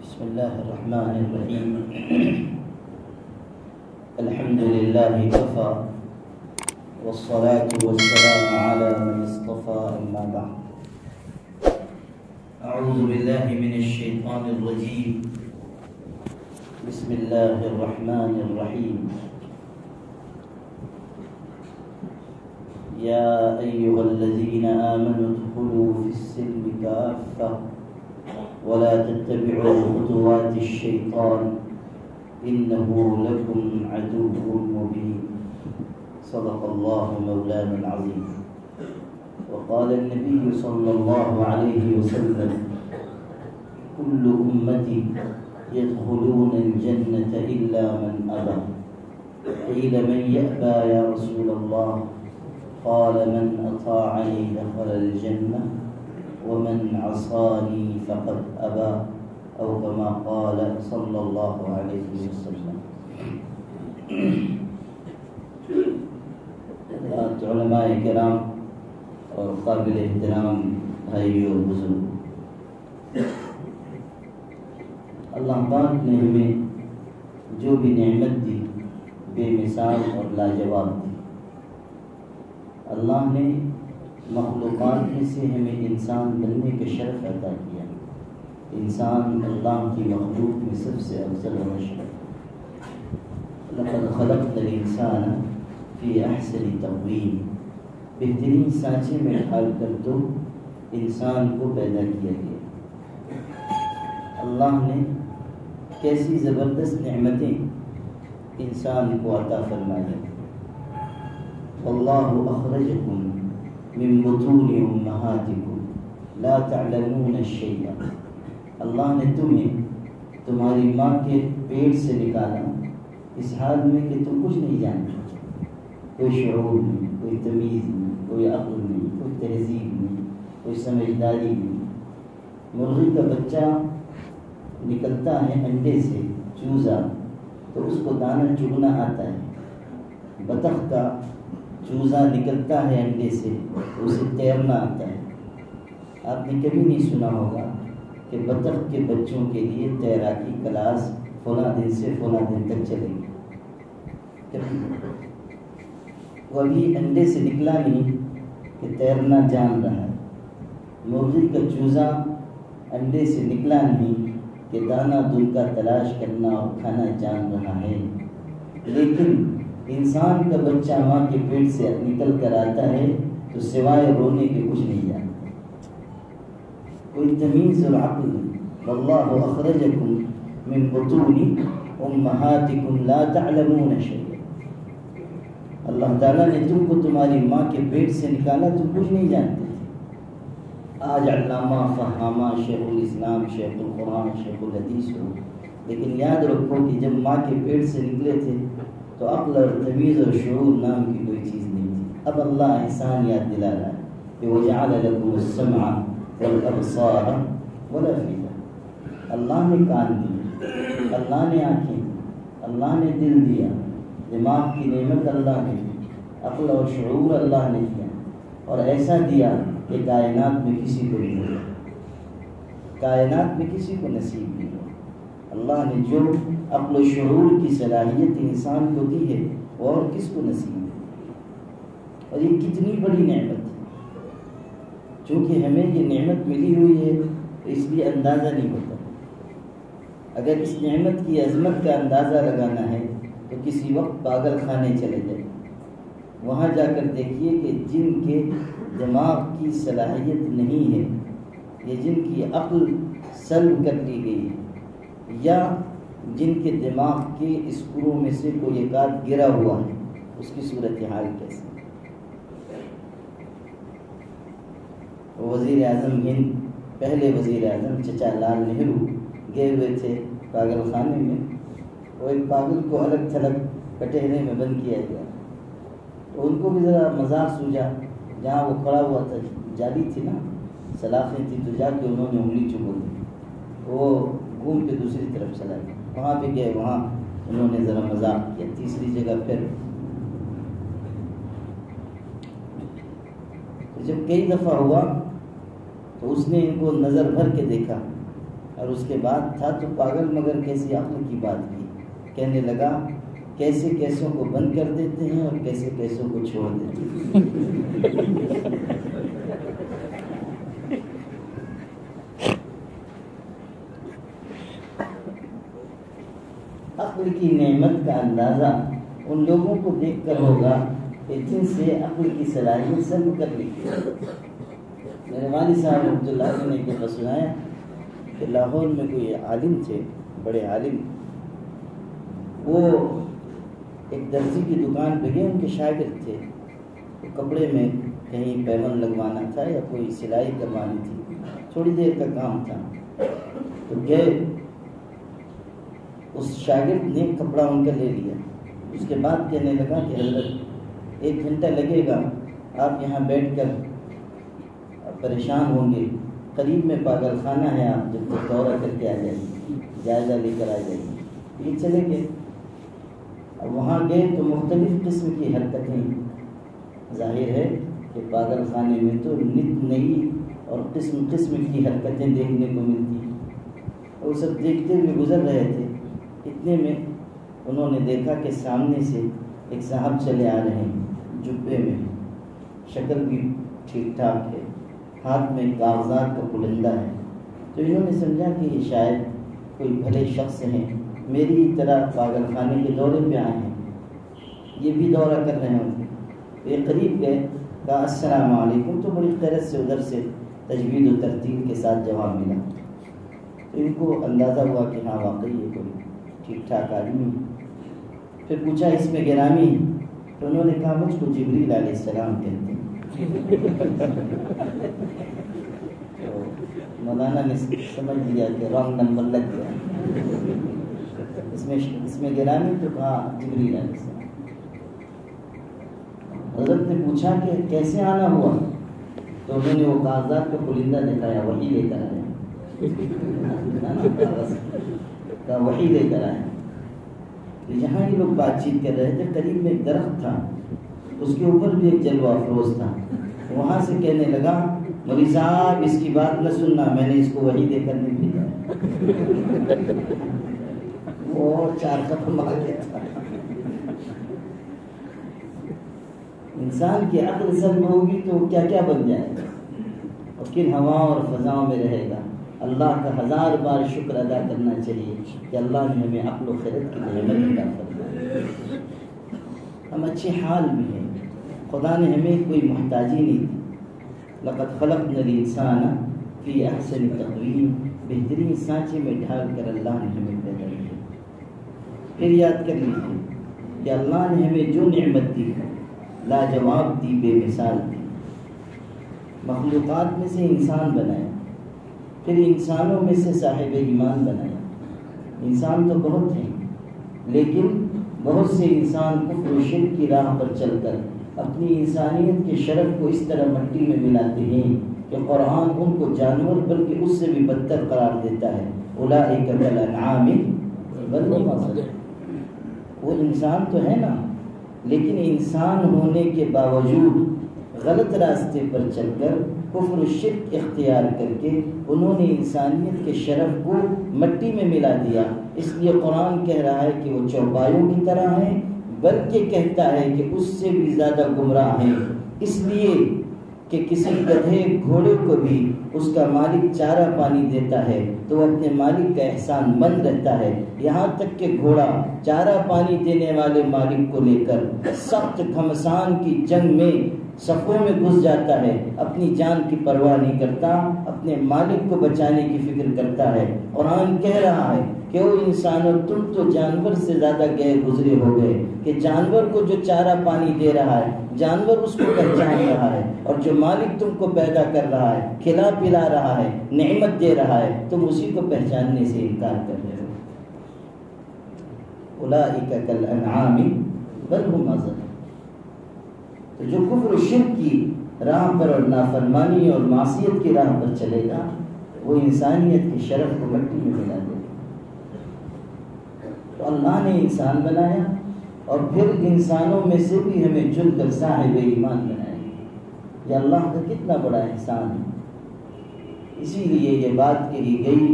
بسم الله الرحمن الرحيم. الحمد لله وكفى والصلاة والسلام على من اصطفى، أما بعد. أعوذ بالله من الشيطان الرجيم. بسم الله الرحمن الرحيم. يا أيها الذين آمنوا ادخلوا في السلم كافة ولا تتبعوا خطوات الشيطان إنه لكم عدو مبين. صدق الله مولانا العظيم. وقال النبي صلى الله عليه وسلم: كل أمتي يدخلون الجنة إلا من أبى. قيل: من يأبى يا رسول الله؟ قال: من أطاعني دخل الجنة ومن عصاني فقد أبى، أو كما قال صلى الله عليه وسلم. علماء کرام اور قابل احترام بھائیو اور بزرگ، اللہ پاک نے ہمیں جو بھی نعمت دی بے مثال اور لاجواب دی. اللہ نے مخلوقات میں سے ہمیں انسان بننے کا شرف عطا کیا. انسان اللہ کی مخلوق میں سب سے افضل و اشرف. لقد خلقنا الانسان فی احسن تقویم. بہترین سانچے میں ڈھال کر تو انسان کو پیدا کیا گیا. اللہ نے کیسی زبردست نعمتیں انسان کو عطا فرمائی. واللہ اخرجکم من بطون امہاتکم لا تعلمون شیئا. اللہ نے تمہیں تمہاری ماں کے پیٹ سے نکالا اس حال میں کہ تم کچھ نہیں جانتے. کوئی شعور نہیں، کوئی تمیز نہیں، کوئی عقل نہیں، کوئی تہذیب نہیں، کوئی سمجھداری نہیں. مرغی کا بچہ نکلتا ہے انڈے سے چوزا، تو اس کو دانہ چگنا آتا ہے. بطخ کا چوزا نکلتا ہے انڈے سے تو اسے تیرنا آتا ہے. آپ نے کبھی نہیں سنا ہوگا کہ بطخ کے بچوں کے لیے تیراکی کلاس فلاں دن سے فلاں دن تک چلے گی. وہ ابھی انڈے سے نکلا نہیں کہ تیرنا جان رہا ہے. مرغی کا چوزا انڈے سے نکلا نہیں کہ دانہ دن کا تلاش کرنا اور کھانا جان رہا ہے. لیکن انسان کا بچہ ماں کے پیٹ سے نکل کر آتا ہے تو سوائے رونے کے کچھ نہیں جانتا. کوئی تمیز اور عقل نہیں. واللہ اخرجکم من بطون امہاتکم لا تعلمون شیئا. اللہ تعالیٰ نے تم کو تمہاری ماں کے پیٹ سے نکالا، تم کچھ نہیں جانتے تھے. آج علامہ فہامہ شیخ الاسلام، شیخ القرآن، شیخ الحدیث ہو، لیکن یاد رکھو کہ جب ماں کے پیٹ سے نکلے تھے تو عقل اور تمیز اور شعور نام کی کوئی چیز نہیں تھی. اب اللہ احسان یاد دلا رہا ہے کہ وَجَعَلَ لَكُمُ السَّمْعَ وَالْأَبْصَارَ وَالْأَفْئِدَةَ. اللہ نے کان دیے، اللہ نے آنکھیں دی، اللہ نے دل دیا. دماغ کی نعمت اللہ نے دی، عقل اور شعور اللہ نے دیا، اور ایسا دیا کہ کائنات میں کسی کو نہیں ہوا. کائنات میں کسی کو نصیب نہیں ہوا. اللہ نے جو عقل و شعور کی صلاحیت انسان کو دی ہے وہ اور کس کو نصیب ہے. اور یہ کتنی بڑی نعمت ہے. چونکہ ہمیں یہ نعمت ملی ہوئی ہے تو اس لیے اندازہ نہیں ہوتا. اگر اس نعمت کی عظمت کا اندازہ لگانا ہے تو کسی وقت پاگل خانے چلے جائیں. وہاں جا کر دیکھیے کہ جن کے دماغ کی صلاحیت نہیں ہے، یا جن کی عقل سلب کر لی گئی ہے، یا جن کے دماغ کے اسکرو میں سے کوئی ایک آدھ گرا ہوا ہے، اس کی صورتحال کیسے. وزیر اعظم ہند، پہلے وزیر اعظم چچا لال نہرو گئے ہوئے تھے پاگل خانے میں. وہ ایک پاگل کو الگ تھلگ کٹہرے میں بند کیا گیا. تو ان کو بھی ذرا مذاق سوجا. جہاں وہ کھڑا ہوا تھا جالی تھی نا، سلاخیں تھی، تو جا کے انہوں نے انگلی چبو دی. وہ گھوم کے دوسری طرف چلا گیا. وہاں پہ گئے، وہاں انہوں نے ذرا مذاق کیا. تیسری جگہ پھر جب کئی دفعہ ہوا تو اس نے ان کو نظر بھر کے دیکھا اور اس کے بعد تھا تو پاگل مگر کیسی عقل کی بات کی. کہنے لگا کیسے کیسوں کو بند کر دیتے ہیں اور کیسے کیسوں کو چھوڑ دیتے ہیں. عقل کی نعمت کا اندازہ ان لوگوں کو دیکھ کر ہوگا کہ جن سے عقل کی صلاحیت سلب کر لی. میرے والد صاحب رحمۃ اللہ علیہ نے ایک سنایا کہ لاہور میں کوئی عالم تھے، بڑے عالم. وہ ایک درزی کی دکان پہ گئے، ان کے شاگرد تھے. تو کپڑے میں کہیں پیون لگوانا تھا یا کوئی سلائی کروانی تھی، تھوڑی دیر کا کام تھا. تو گئے، اس شاگرد نے کپڑا ان کا لے لیا. اس کے بعد کہنے لگا کہ حضرت 1 گھنٹہ لگے گا، آپ یہاں بیٹھ کر پریشان ہوں گے، قریب میں پاگل خانہ ہے، آپ جب تک دورہ کر کے آ جائیے، جائزہ لے کر آ جائیے. یہ چلے گئے. اب وہاں گئے تو مختلف قسم کی حرکتیں، ظاہر ہے کہ پاگل خانے میں تو نت نئی اور قسم قسم کی حرکتیں دیکھنے کو ملتی ہیں. اور سب دیکھتے ہوئے گزر رہے تھے. اتنے میں انہوں نے دیکھا کہ سامنے سے ایک صاحب چلے آ رہے ہیں، جبے میں، شکل بھی ٹھیک ٹھاک ہے، ہاتھ میں کاغذات کا پلندہ ہے. تو انہوں نے سمجھا کہ یہ شاید کوئی بھلے شخص ہیں، میری طرح پاگل خانے کے دورے پہ آئے ہیں، یہ بھی دورہ کر رہے ہوں گے. تو یہ قریب گئے، کہا السلام علیکم. تو بڑی خیرت سے ادھر سے تجوید و ترتیب کے ساتھ جواب ملا. تو ان کو اندازہ ہوا کہ ہاں واقعی یہ کوئی ٹھیک ٹھاک آدمی. پھر پوچھا اس میں گرامی؟ تو انہوں نے کہا مجھ کو جبریل علیہ السلام کہتے ہیں. تو مولانا نے سمجھ لیا کہ رانگ نمبر لگ گیا. اس میں گرامی؟ تو کہا جبریل علیہ السلام. حضرت نے پوچھا کہ کیسے آنا ہوا؟ تو انہوں نے وہ کاغذات کا پلندہ دکھایا، وہی لے کر آئے. وہی لے کر آئے. جہاں یہ لوگ بات چیت کر رہے تھے قریب میں ایک درخت تھا، اس کے اوپر بھی ایک جلوہ افروز تھا. وہاں سے کہنے لگا مولوی صاحب اس کی بات نہ سننا، میں نے اس کو وہی دے کر نہیں بھیجا. وہ 4 قدم آگے تھا. انسان کی عقل سلب ہوگی تو کیا کیا بن جائے گا، اور کن ہواؤں اور فضاؤں میں رہے گا. اللہ کا 1000 بار شکر ادا کرنا چاہیے کہ اللہ نے ہمیں عقل و خرد کی نعمت عطا فرمائی. ہم اچھے حال میں ہیں، خدا نے ہمیں کوئی محتاجی نہیں دی. لقد خلقنا الانسان فی احسن تقویم، بہترین سانچے میں ڈھال کر اللہ نے ہمیں پیدا کیا. پھر یاد کر لیجیے کہ اللہ نے ہمیں جو نعمت دی لاجواب دی، بے مثال دی. مخلوقات میں سے انسان بنایا، پھر انسانوں میں سے صاحب ایمان بنایا. انسان تو بہت ہیں، لیکن بہت سے انسان کفر و شرک کی راہ پر چل کر اپنی انسانیت کے شرف کو اس طرح مٹی میں ملاتے ہیں کہ قرآن ان کو جانور بلکہ اس سے بھی بدتر قرار دیتا ہے. اولئک کالانعام بل هم اضل. وہ انسان تو ہے نا، لیکن انسان ہونے کے باوجود غلط راستے پر چل کر کفر و شرک اختیار کر کے انہوں نے انسانیت کے شرف کو مٹی میں ملا دیا. اس لیے قرآن کہہ رہا ہے کہ وہ چوپایوں کی طرح ہیں، بلکہ کہتا ہے کہ اس سے بھی زیادہ گمراہ ہیں. اس لیے کہ کسی گدھے گھوڑے کو بھی اس کا مالک چارہ پانی دیتا ہے تو وہ اپنے مالک کا احسان مند رہتا ہے، یہاں تک کہ گھوڑا چارہ پانی دینے والے مالک کو لے کر سخت گھمسان کی جنگ میں صفوں میں گھس جاتا ہے، اپنی جان کی پرواہ نہیں کرتا، اپنے مالک کو بچانے کی فکر کرتا ہے. قرآن کہہ رہا ہے کہ وہ انسانوں تم تو جانور سے زیادہ گئے گزرے ہو گئے کہ جانور کو جو چارہ پانی دے رہا ہے جانور اس کو پہچان رہا ہے، اور جو مالک تم کو پیدا کر رہا ہے، کھلا پلا رہا ہے، نعمت دے رہا ہے، تم اسی کو پہچاننے سے انکار کر رہے ہو. اولئک کالانعام بل هم اضل. تو جو کفر و شرک کی راہ پر اور نافرمانی اور معصیت کی راہ پر چلے گا وہ انسانیت کے شرف کو مٹی میں ملا دے گا. تو اللہ نے انسان بنایا اور پھر انسانوں میں سے بھی ہمیں چن کر صاحب ایمان بنایا. یہ اللہ کا کتنا بڑا احسان ہے. اسی لیے یہ بات کہی گئی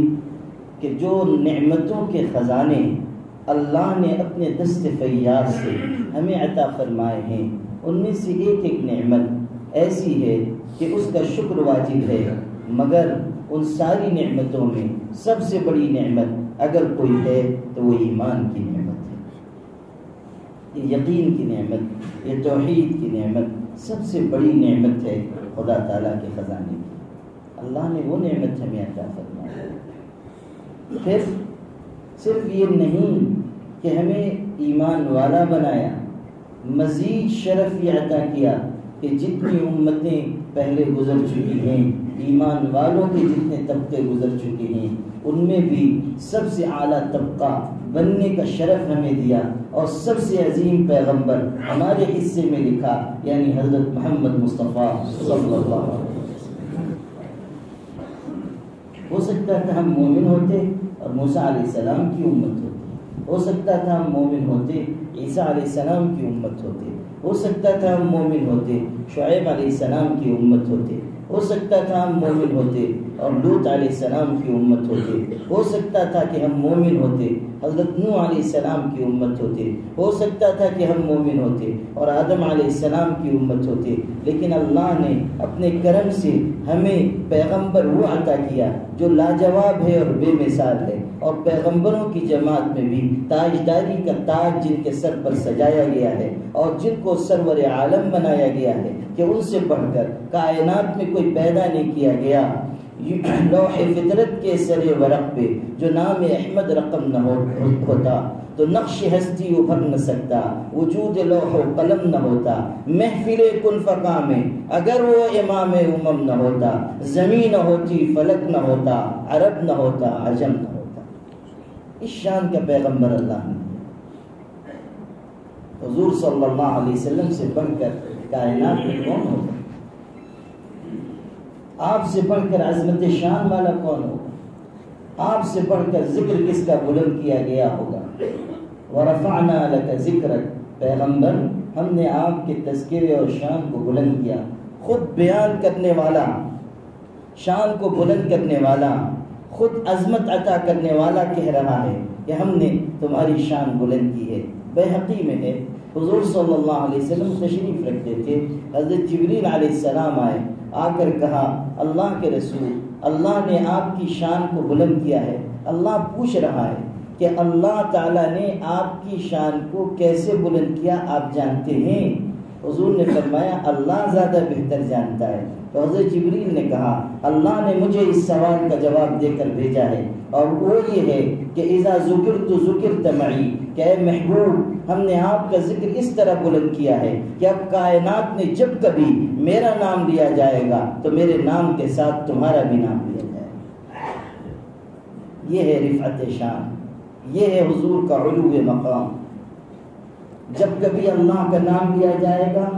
کہ جو نعمتوں کے خزانے اللہ نے اپنے دست فیاض سے ہمیں عطا فرمائے ہیں، ان میں سے ایک ایک نعمت ایسی ہے کہ اس کا شکر واجب ہے، مگر ان ساری نعمتوں میں سب سے بڑی نعمت اگر کوئی ہے تو وہ ایمان کی نعمت ہے، یہ یقین کی نعمت، یہ توحید کی نعمت سب سے بڑی نعمت ہے خدا تعالیٰ کے خزانے کی۔ اللہ نے وہ نعمت ہمیں عطا فرمائی۔ پھر صرف یہ نہیں کہ ہمیں ایمان والا بنایا، مزید شرف یہ عطا کیا کہ جتنی امتیں پہلے گزر چکی ہیں، ایمان والوں کے جتنے طبقے گزر چکے ہیں، ان میں بھی سب سے اعلیٰ طبقہ بننے کا شرف ہمیں دیا، اور سب سے عظیم پیغمبر ہمارے حصے میں لکھا، یعنی حضرت محمد مصطفیٰ صلی اللہ علیہ وسلم۔ ہو سکتا تھا ہم مومن ہوتے اور موسیٰ علیہ السلام کی امت ہوتی، ہو سکتا تھا ہم مومن ہوتے عیسیٰ علیہ السلام کی امت ہوتے، ہو سکتا تھا ہم مومن ہوتے شعیب علیہ السلام کی امت ہوتے، ہو سکتا تھا ہم مومن ہوتے اور لوط علیہ السلام کی امت ہوتے، ہو سکتا تھا کہ ہم مومن ہوتے حضرت نوح علیہ السلام کی امت ہوتے، ہو سکتا تھا کہ ہم مومن ہوتے اور آدم علیہ السلام کی امت ہوتے، لیکن اللہ نے اپنے کرم سے ہمیں پیغمبر وہ عطا کیا جو لاجواب ہے اور بے مثال ہے، اور پیغمبروں کی جماعت میں بھی تاجداری کا تاج جن کے سر پر سجایا گیا ہے اور جن کو سرور عالم بنایا گیا ہے کہ ان سے بڑھ کر کائنات میں کوئی پیدا نہیں کیا گیا۔ لوح فطرت کے سر ورق پہ جو نام احمد رقم نہ ہوتا تو نقش ہستی ابھر نہ سکتا، وجود لوح و قلم نہ ہوتا، محفل کن فقا میں اگر وہ امام امم نہ ہوتا، زمین نہ ہوتی فلک نہ ہوتا، عرب نہ ہوتا عجم نہ ہوتا۔ اس شان کا پیغمبر اللہ نے حضور صلی اللہ علیہ وسلم سے بڑھ کر کائنات میں کون ہوگا؟ آپ سے بڑھ کر عظمت شان والا کون ہوگا؟ آپ سے بڑھ کر ذکر کس کا بلند کیا گیا ہوگا؟ وَرَفَعْنَا لَكَ ذِكْرَكَ، پیغمبر ہم نے آپ کے تذکرے اور شان کو بلند کیا۔ خود بیان کرنے والا، شان کو بلند کرنے والا، خود عظمت عطا کرنے والا کہہ رہا ہے کہ ہم نے تمہاری شان بلند کی ہے۔ بیہقی میں ہے حضور صلی اللہ علیہ وسلم تشریف رکھتے تھے، حضرت جبریل علیہ السلام آئے، آ کر کہا اللہ کے رسول اللہ نے آپ کی شان کو بلند کیا ہے۔ اللہ پوچھ رہا ہے کہ اللہ تعالیٰ نے آپ کی شان کو کیسے بلند کیا آپ جانتے ہیں؟ حضور نے فرمایا اللہ زیادہ بہتر جانتا ہے۔ تو حضرت جبریل نے کہا اللہ نے مجھے اس سوال کا جواب دے کر بھیجا ہے، اور وہ یہ ہے کہ اذا ذکرت ذکرت معی، کہ اے محبوب ہم نے آپ کا ذکر اس طرح بلند کیا ہے کہ اب کائنات میں جب کبھی میرا نام لیا جائے گا تو میرے نام کے ساتھ تمہارا بھی نام لیا جائے گا۔ یہ ہے رفعت شان، یہ ہے حضور کا علو مقام۔ جب کبھی اللہ کا نام لیا جائے گا،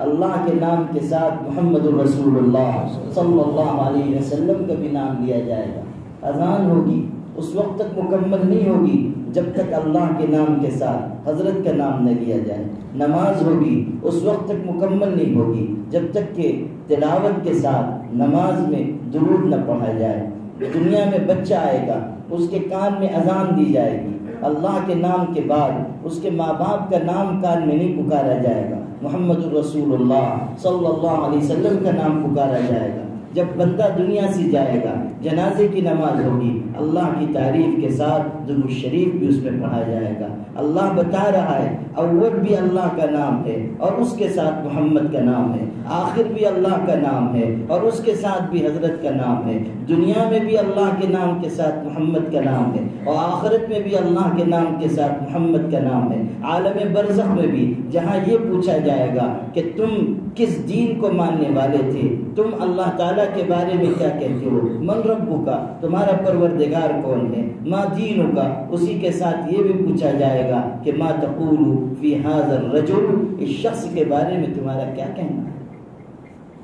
اللہ کے نام کے ساتھ محمد الرسول اللہ صلی اللہ علیہ وسلم کا بھی نام لیا جائے گا۔ اذان ہوگی اس وقت تک مکمل نہیں ہوگی جب تک اللہ کے نام کے ساتھ حضرت کا نام نہ لیا جائے۔ نماز ہوگی اس وقت تک مکمل نہیں ہوگی جب تک کہ تلاوت کے ساتھ نماز میں درود نہ پڑھا جائے۔ دنیا میں بچہ آئے گا، اس کے کان میں اذان دی جائے گی، اللہ کے نام کے بعد اس کے ماں باپ کا نام کان میں نہیں پکارا جائے گا، محمد الرسول اللہ صلی اللہ علیہ وسلم کا نام پکارا جائے گا۔ جب بندہ دنیا سے جائے گا، جنازے کی نماز ہوگی، اللہ کی تعریف کے ساتھ درود شریف بھی اس میں پڑھا جائے گا۔ اللہ بتا رہا ہے اول بھی اللہ کا نام ہے اور اس کے ساتھ محمد کا نام ہے، آخر بھی اللہ کا نام ہے اور اس کے ساتھ بھی حضرت کا نام ہے، دنیا میں بھی اللہ کے نام کے ساتھ محمد کا نام ہے اور آخرت میں بھی اللہ کے نام کے ساتھ محمد کا نام ہے۔ عالم برزخ میں بھی جہاں یہ پوچھا جائے گا کہ تم کس دین کو ماننے والے تھے، تم اللہ تعالیٰ کے بارے میں کیا کہتے ہو، من ربک کا، تمہارا پروردگار کون ہے، ما دینک کا، اسی کے ساتھ یہ بھی پوچھا جائے گا کہ ما تقول فی ھذا الرجل، اس شخص کے بارے میں تمہارا کیا کہنا ہے۔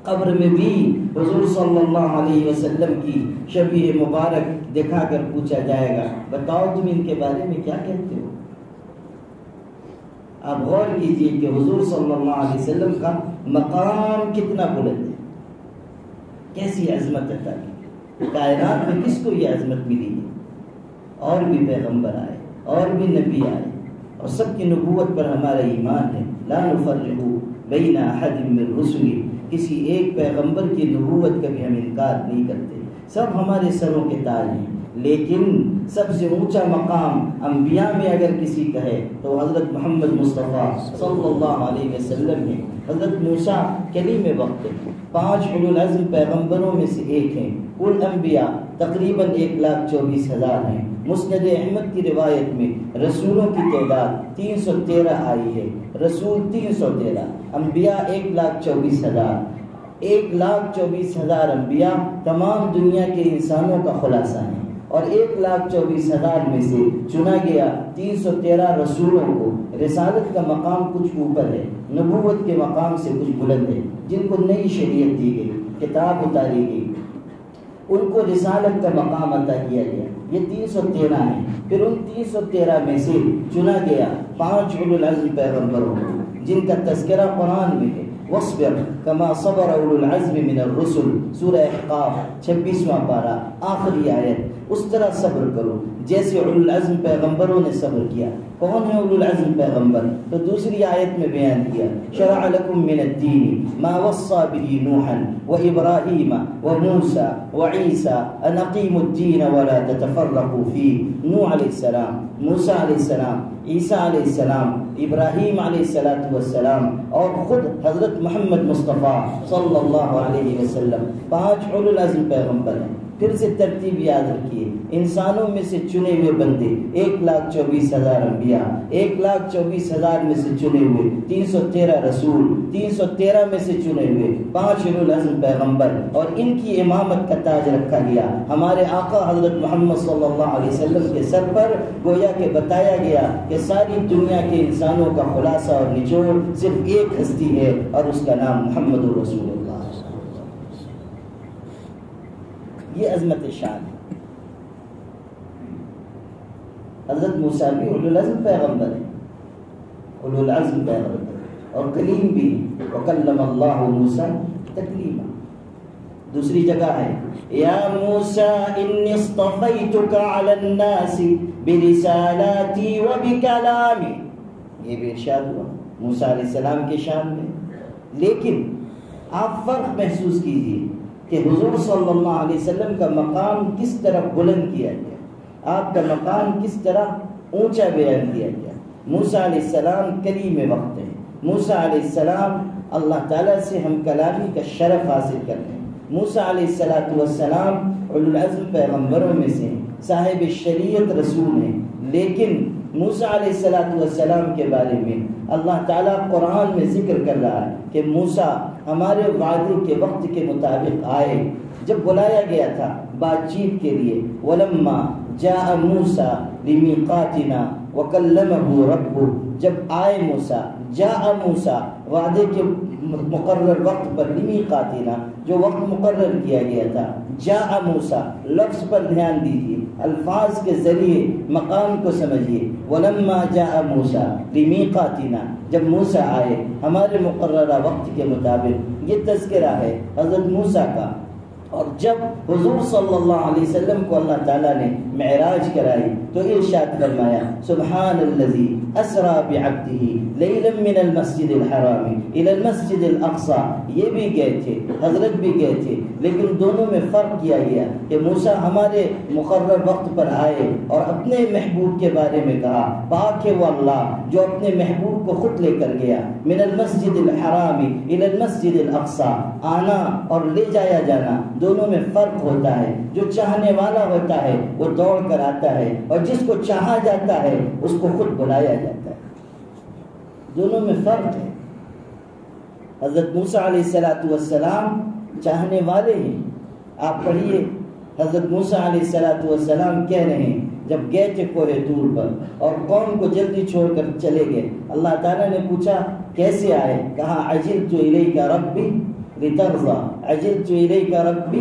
قبر میں بھی حضور صلی اللہ علیہ وسلم کی شبیہ مبارک دکھا کر پوچھا جائے گا بتاؤ تم ان کے بارے میں کیا کہتے ہو۔ آپ غور کیجئے کہ حضور صلی اللہ علیہ وسلم کا مقام کتنا بلند ہے، کیسی عظمت عطا کی۔ کائنات میں کس کو یہ عظمت ملی ہے؟ اور بھی پیغمبر آئے اور بھی نبی آئے اور سب کی نبوت پر ہمارا ایمان ہے. لا نفرق بین احد من رسل، کسی ایک پیغمبر کی نبوت کا بھی ہم انکار نہیں کرتے، سب ہمارے سروں کے تاج ہیں. لیکن سب سے اونچا مقام انبیاء میں اگر کسی کا ہے تو حضرت محمد مصطفیٰ صلی اللہ علیہ وسلم ہے. حضرت موسیٰ کلیم وقت ہے، 5 اولو العزم پیغمبروں میں سے ایک ہیں. کل انبیاء تقریباً 1,24,000 ہیں. مسند احمد کی روایت میں رسولوں کی تعداد 313 آئی ہے، رسول 313، انبیاء 1,24,000. 1,24,000 انبیاء تمام دنیا کے انسانوں کا خلاصہ ہیں، اور 1,24,000 میں سے چنا گیا 313 رسولوں کو. رسالت کا مقام کچھ اوپر ہے، نبوت کے مقام سے کچھ بلند ہے. جن کو نئی شریعت دی گئی، کتاب اتاری گئی، ان کو رسالت کا مقام عطا کیا گیا. یہ 313 ہیں. پھر ان 313 میں سے چنا گیا 5 اولو العزم پیغمبروں کو، جن کا تذکرہ قرآن میں ہے. وَاصْبِرْ كَمَا صَبَرَ أُولُو الْعَزْمِ مِنَ الرُّسُلِ، سورہ احقاف 26واں پارہ آخری آیت. اس طرح صبر کرو جیسے اولو العزم پیغمبروں نے صبر کیا. کون ہے اولو العزم پیغمبر؟ تو دوسری آیت میں بیان کیا، شرع لکم من الدین ما وصى به نوحا وابراہیم وموسیٰ وعیسیٰ ان اقیموا الدین ولا تتفرقوا فیہ. نوح علیہ السلام، موسیٰ علیہ السلام، عیسیٰ علیہ السلام، ابراہیم علیہ السلام اور خود حضرت محمد مصطفیٰ صلی اللہ علیہ وسلم 5 اولو العزم پیغمبر ہیں. پھر سے ترتیب یاد رکھیے، انسانوں میں سے چنے ہوئے بندے 1,24,000 انبیاء، 1,24,000 میں سے چنے ہوئے 313 رسول، 313 میں سے چنے ہوئے 5 اولو العزم پیغمبر، اور ان کی امامت کا تاج رکھا گیا ہمارے آقا حضرت محمد صلی اللہ علیہ وسلم کے سر پر. گویا کہ بتایا گیا کہ ساری دنیا کے انسانوں کا خلاصہ اور نچوڑ صرف ایک ہستی ہے، اور اس کا نام محمد رسول اللہ. یہ عظمت شان ہے. حضرت موسیٰ بھی اولو العزم پیغمبر ہے، اولو العزم پیغمبر اور کلیم بھی. وکلم اللہ موسیٰ تکلیما. دوسری جگہ ہے، یا موسیٰ انی اصطفیتک علی الناس برسالاتی وبکلامی. یہ بھی ارشاد ہوا موسیٰ علیہ السلام کے شان میں. لیکن آپ فرق محسوس کیجئے کہ حضور صلی اللہ علیہ وسلم کا مقام کس طرح بلند کیا گیا، آپ کا مقام کس طرح اونچا بیان کیا گیا. موسیٰ علیہ السلام کلیم وقت ہیں. موسیٰ علیہ السلام اللہ تعالیٰ سے ہم کلامی کا شرف حاصل کر رہے ہیں. موسیٰ علیہ السلام اولو العزم پیغمبروں میں سے صاحب شریعت رسول ہیں. لیکن موسیٰ علیہ السلام کے بارے میں اللہ تعالیٰ قرآن میں ذکر کر رہا ہے کہ موسیٰ ہمارے وعدے کے وقت کے مطابق آئے. جب بلایا گیا تھا بات چیت کے لیے، وَلَمَّا جَاءَ مُوسَىٰ لِمِيقَاتِنَا وَكَلَّمَهُ رَبُّهُ، جب آئے موسیٰ، جاء موسیٰ وعدے کے مقرر وقت پر، لِمِيقَاتِنَا جو وقت مقرر کیا گیا تھا. جاء موسیٰ لفظ پر دھیان دیجیے، الفاظ کے ذریعے مقام کو سمجھیے. وَلَمَّا جَاءَ مُوسَىٰ لِمِيقَاتِنَا، جب موسیٰ آئے ہمارے مقررہ وقت کے مطابق. یہ تذکرہ ہے حضرت موسیٰ کا. اور جب حضور صلی اللہ علیہ وسلم کو اللہ تعالیٰ نے معراج کرائی تو ارشاد فرمایا، سبحان الذی اسریٰ بعبدہ لیلا من المسجد الحرام الی المسجد الاقصی. یہ بھی گئے تھے، حضرت بھی گئے تھے، لیکن دونوں میں فرق کیا گیا کہ موسیٰ ہمارے مقرر وقت پر آئے اور اپنے محبوب کے بارے میں کہا، پاک ہے وہ اللہ جو اپنے محبوب کو خود لے کر گیا. من المسجد الحرام الی المسجد الاقصی، آنا اور لے جایا جانا دونوں میں فرق ہوتا ہے. جو چاہنے والا ہوتا ہے وہ دوڑ کر آتا ہے، اور جس کو چاہا جاتا ہے اس کو خود بلایا جاتا ہے. دونوں میں فرق ہے. حضرت موسیٰ علیہ السلام چاہنے والے ہیں. آپ پڑھیے، حضرت موسیٰ علیہ السلام کہہ رہے ہیں جب گئے تھے کوہ طور پر اور قوم کو جلدی چھوڑ کر چلے گئے، اللہ تعالیٰ نے پوچھا کیسے آئے؟ کہا عجلت الیک ربی لترضى، عجلت الیک ربی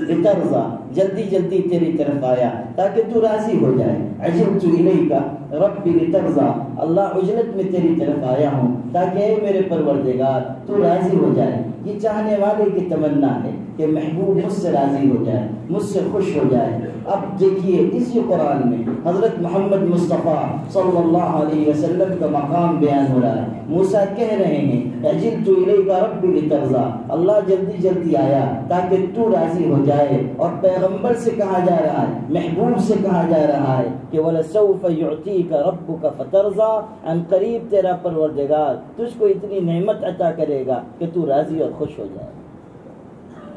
لترضى، جلدی جلدی تیری طرف آیا تاکہ تو راضی ہو جائے. عجلت الیک ربی لترضى، اللہ عجلت میں تیری طرف آیا ہوں تاکہ اے میرے پروردگار تو راضی ہو جائے. یہ چاہنے والے کی تمنا ہے کہ محبوب مجھ سے راضی ہو جائے، مجھ سے خوش ہو جائے. اب دیکھیے اسی قرآن میں حضرت محمد مصطفیٰ صلی اللہ علیہ وسلم کا مقام بیان ہو رہا ہے. موسیٰ کہہ رہے ہیں عجلت الیک ربی لترضی، اللہ جلدی جلدی آیا تاکہ تو راضی ہو جائے. اور پیغمبر سے کہا جا رہا ہے، محبوب سے کہا جا رہا ہے کہ وَلَسَوْفَ يُعْطِيكَ رَبُّكَ فَتَرْضَىٰ، ان قریب تیرا پروردگار تجھ کو اتنی نعمت عطا کرے گا کہ تو راضی اور خوش ہو جائے.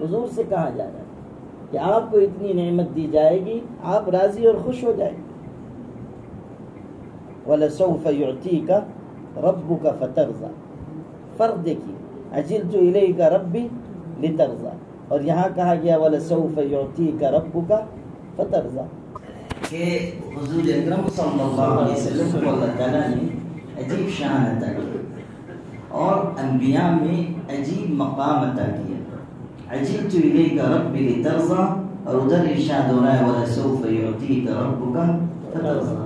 حضور سے کہا جا رہا ہے کہ آپ کو اتنی نعمت دی جائے گی آپ راضی اور خوش ہو جائیں گے. وَلَسَوْفَ يُعْطِيكَ رَبُّكَ فَتَرْضَىٰ، فرق دیکھیے، عجلت الیک ربی لترضیٰ، اور یہاں کہا گیا وَلَسَوْفَ يُعْطِيكَ رَبُّكَ فَتَرْضَىٰ، کہ حضور اکرم صلی اللہ علیہ وسلم کو اللہ تعالیٰ نے عجیب شان عطا کی اور انبیاء میں عجیب مقام عطا کیا. عجلت الیک ربی لترضیٰ، اور ادھر ارشاد ہو رہا ہے وَلَسَوْفَ يُعْطِيكَ رَبُّكَ فَتَرْضَىٰ.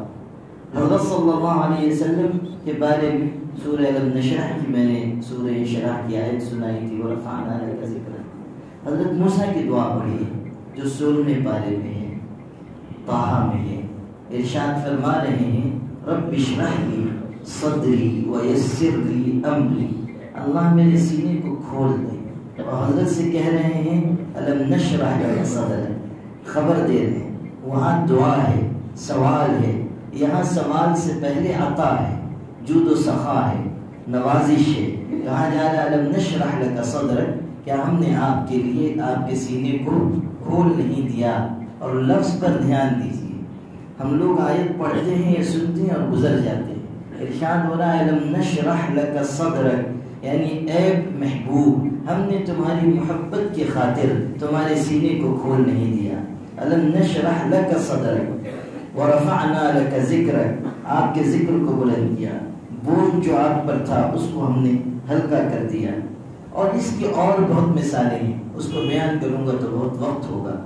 حضرت صلی اللہ علیہ وسلم کے بارے میں سورہ الم نشرح کی میں نے سورہ انشراح کی آیت سنائی تھی، وَرَفَعْنَا لَكَ ذِكْرَكَ. حضرت موسیٰ کی دعا پڑھی ہے جو 16ویں پارے میں ہے، طٰہٰ میں ہے. ارشاد فرما رہے ہیں رب اشرح لی صدری ویسر لی امری، اللہ میرے سینے کو کھول دے. اور حضرت سے کہہ رہے ہیں الم نشرح لک صدرک، خبر دے رہے ہیں وہاں دعا ہے، سوال ہے. یہاں سوال سے پہلے عطا ہے، جود و سخا ہے، نوازش ہے. کہا جا رہا ہے الم نشرح لک صدرک، کیا ہم نے آپ کے لیے آپ کے سینے کو کھول نہیں دیا. اور لفظ پر دھیان دیجیے، ہم لوگ آیت پڑھتے ہیں یا سنتے ہیں اور گزر جاتے ہیں. ارشاد ہو رہا ہے الم نشرح لک صدرک، یعنی اے محبوب ہم نے تمہاری محبت کی خاطر تمہارے سینے کو کھول نہیں دیا. الم نشرح لک صدرک ورفعنا لک ذکرک، آپ کے ذکر کو بلند کیا، بوجھ جو آپ پر تھا اس کو ہم نے ہلکا کر دیا. اور اس کی اور بہت مثالیں ہیں، اس کو بیان کروں گا تو بہت وقت ہوگا.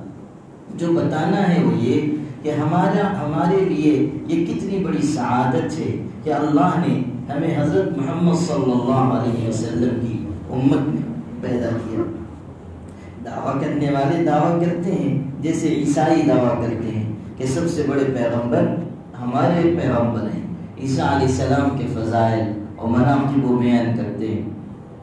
جو بتانا ہے وہ یہ کہ ہمارے لیے یہ کتنی بڑی سعادت ہے کہ اللہ نے ہمیں حضرت محمد صلی اللہ علیہ وسلم کی امت میں پیدا کیا. دعویٰ کرنے والے دعویٰ کرتے ہیں جیسے عیسائی دعویٰ کرتے ہیں کہ سب سے بڑے پیغمبر ہمارے پیغمبر ہیں. عیسیٰ علیہ السلام کے فضائل اور مناقب وہ بیان کرتے ہیں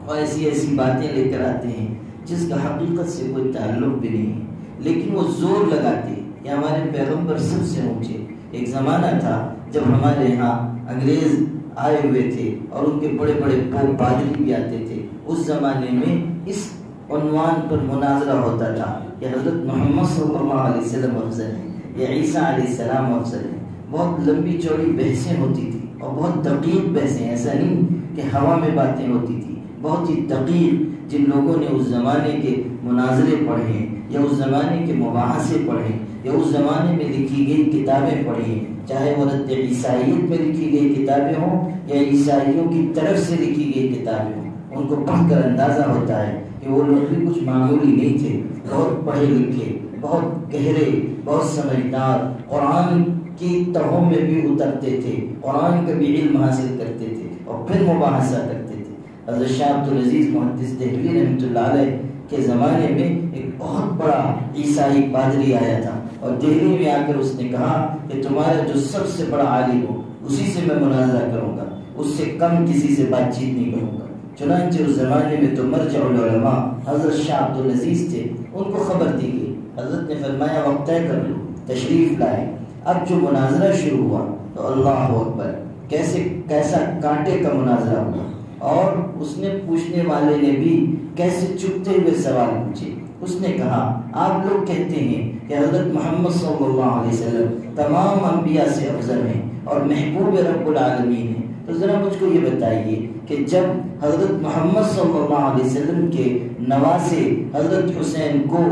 اور ایسی ایسی باتیں لے کر آتے ہیں جس کا حقیقت سے کوئی تعلق بھی نہیں ہے، لیکن وہ زور لگاتے ہیں کہ ہمارے پیغمبر سب سے اونچے. ایک زمانہ تھا جب ہمارے یہاں انگریز آئے ہوئے تھے اور ان کے بڑے بڑے پوپ پادری بھی آتے تھے. اس زمانے میں اس عنوان پر مناظرہ ہوتا تھا کہ حضرت محمد صلی اللہ علیہ وسلم افضل ہیں یا عیسیٰ علیہ السلام افضل ہیں. بہت لمبی چوڑی بحثیں ہوتی تھی اور بہت دقیق بحثیں، ایسا نہیں کہ ہوا میں باتیں ہوتی تھی، بہت ہی دقیق. جن لوگوں نے اس زمانے کے مناظرے پڑھے یا اس زمانے کے مباحثے پڑھے یا اس زمانے میں لکھی گئی کتابیں پڑھی، چاہے وہ رد عیسائیت میں لکھی گئی کتابیں ہوں یا عیسائیوں کی طرف سے لکھی گئی کتابیں ہوں، ان کو پڑھ کر اندازہ ہوتا ہے کہ وہ لوگ بھی کچھ معمولی نہیں تھے. بہت پڑھے لکھے، بہت گہرے، بہت سمجھدار، قرآن کی تہوں میں بھی اترتے تھے، قرآن کا بھی علم حاصل کرتے تھے اور پھر مباحثہ کرتے تھے. حضرت شاہ عبدالعزیز محدث دہلوی رحمۃ اللہ علیہ کے زمانے میں ایک بہت بڑا عیسائی پادری آیا تھا اور دہلی میں آ کر اس نے کہا کہ تمہارا جو سب سے بڑا عالم ہو اسی سے میں مناظرہ کروں گا، اس سے کم کسی سے بات چیت نہیں کروں گا. چنانچہ اس زمانے میں تو مرجع العلماء حضرت شاہ عبدالعزیز تھے، ان کو خبر دی گئی. حضرت نے فرمایا وقت طے کر لو، تشریف لائے. اب جو مناظرہ شروع ہوا تو اللہ اکبر، کیسا کانٹے کا مناظرہ ہوا. اور اس نے پوچھنے والے نے بھی کیسے چپتے ہوئے سوال پوچھے. اس نے کہا آپ لوگ کہتے ہیں کہ حضرت محمد صلی اللہ علیہ وسلم تمام انبیاء سے افضل ہیں اور محبوب رب العالمین ہیں، تو ذرا مجھ کو یہ بتائیے کہ جب حضرت محمد صلی اللہ علیہ وسلم کے نواسے حضرت حسین کو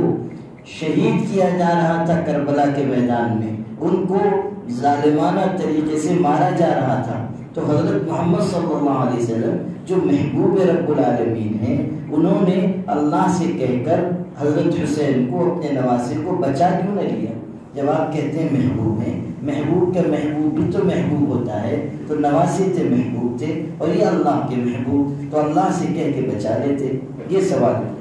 شہید کیا جا رہا تھا کربلا کے میدان میں، ان کو ظالمانہ طریقے سے مارا جا رہا تھا، تو حضرت محمد صلی اللہ علیہ وسلم جو محبوب رب العالمین ہیں انہوں نے اللہ سے کہہ کر حضرت حسین کو اپنے نواسے کو بچا کیوں نہ لیا؟ جب آپ کہتے ہیں محبوب ہیں، محبوب کا محبوب بھی تو محبوب ہوتا ہے، تو نواسے تھے محبوب تھے اور یہ اللہ کے محبوب، تو اللہ سے کہہ کے بچا لیتے. یہ سوال ہے.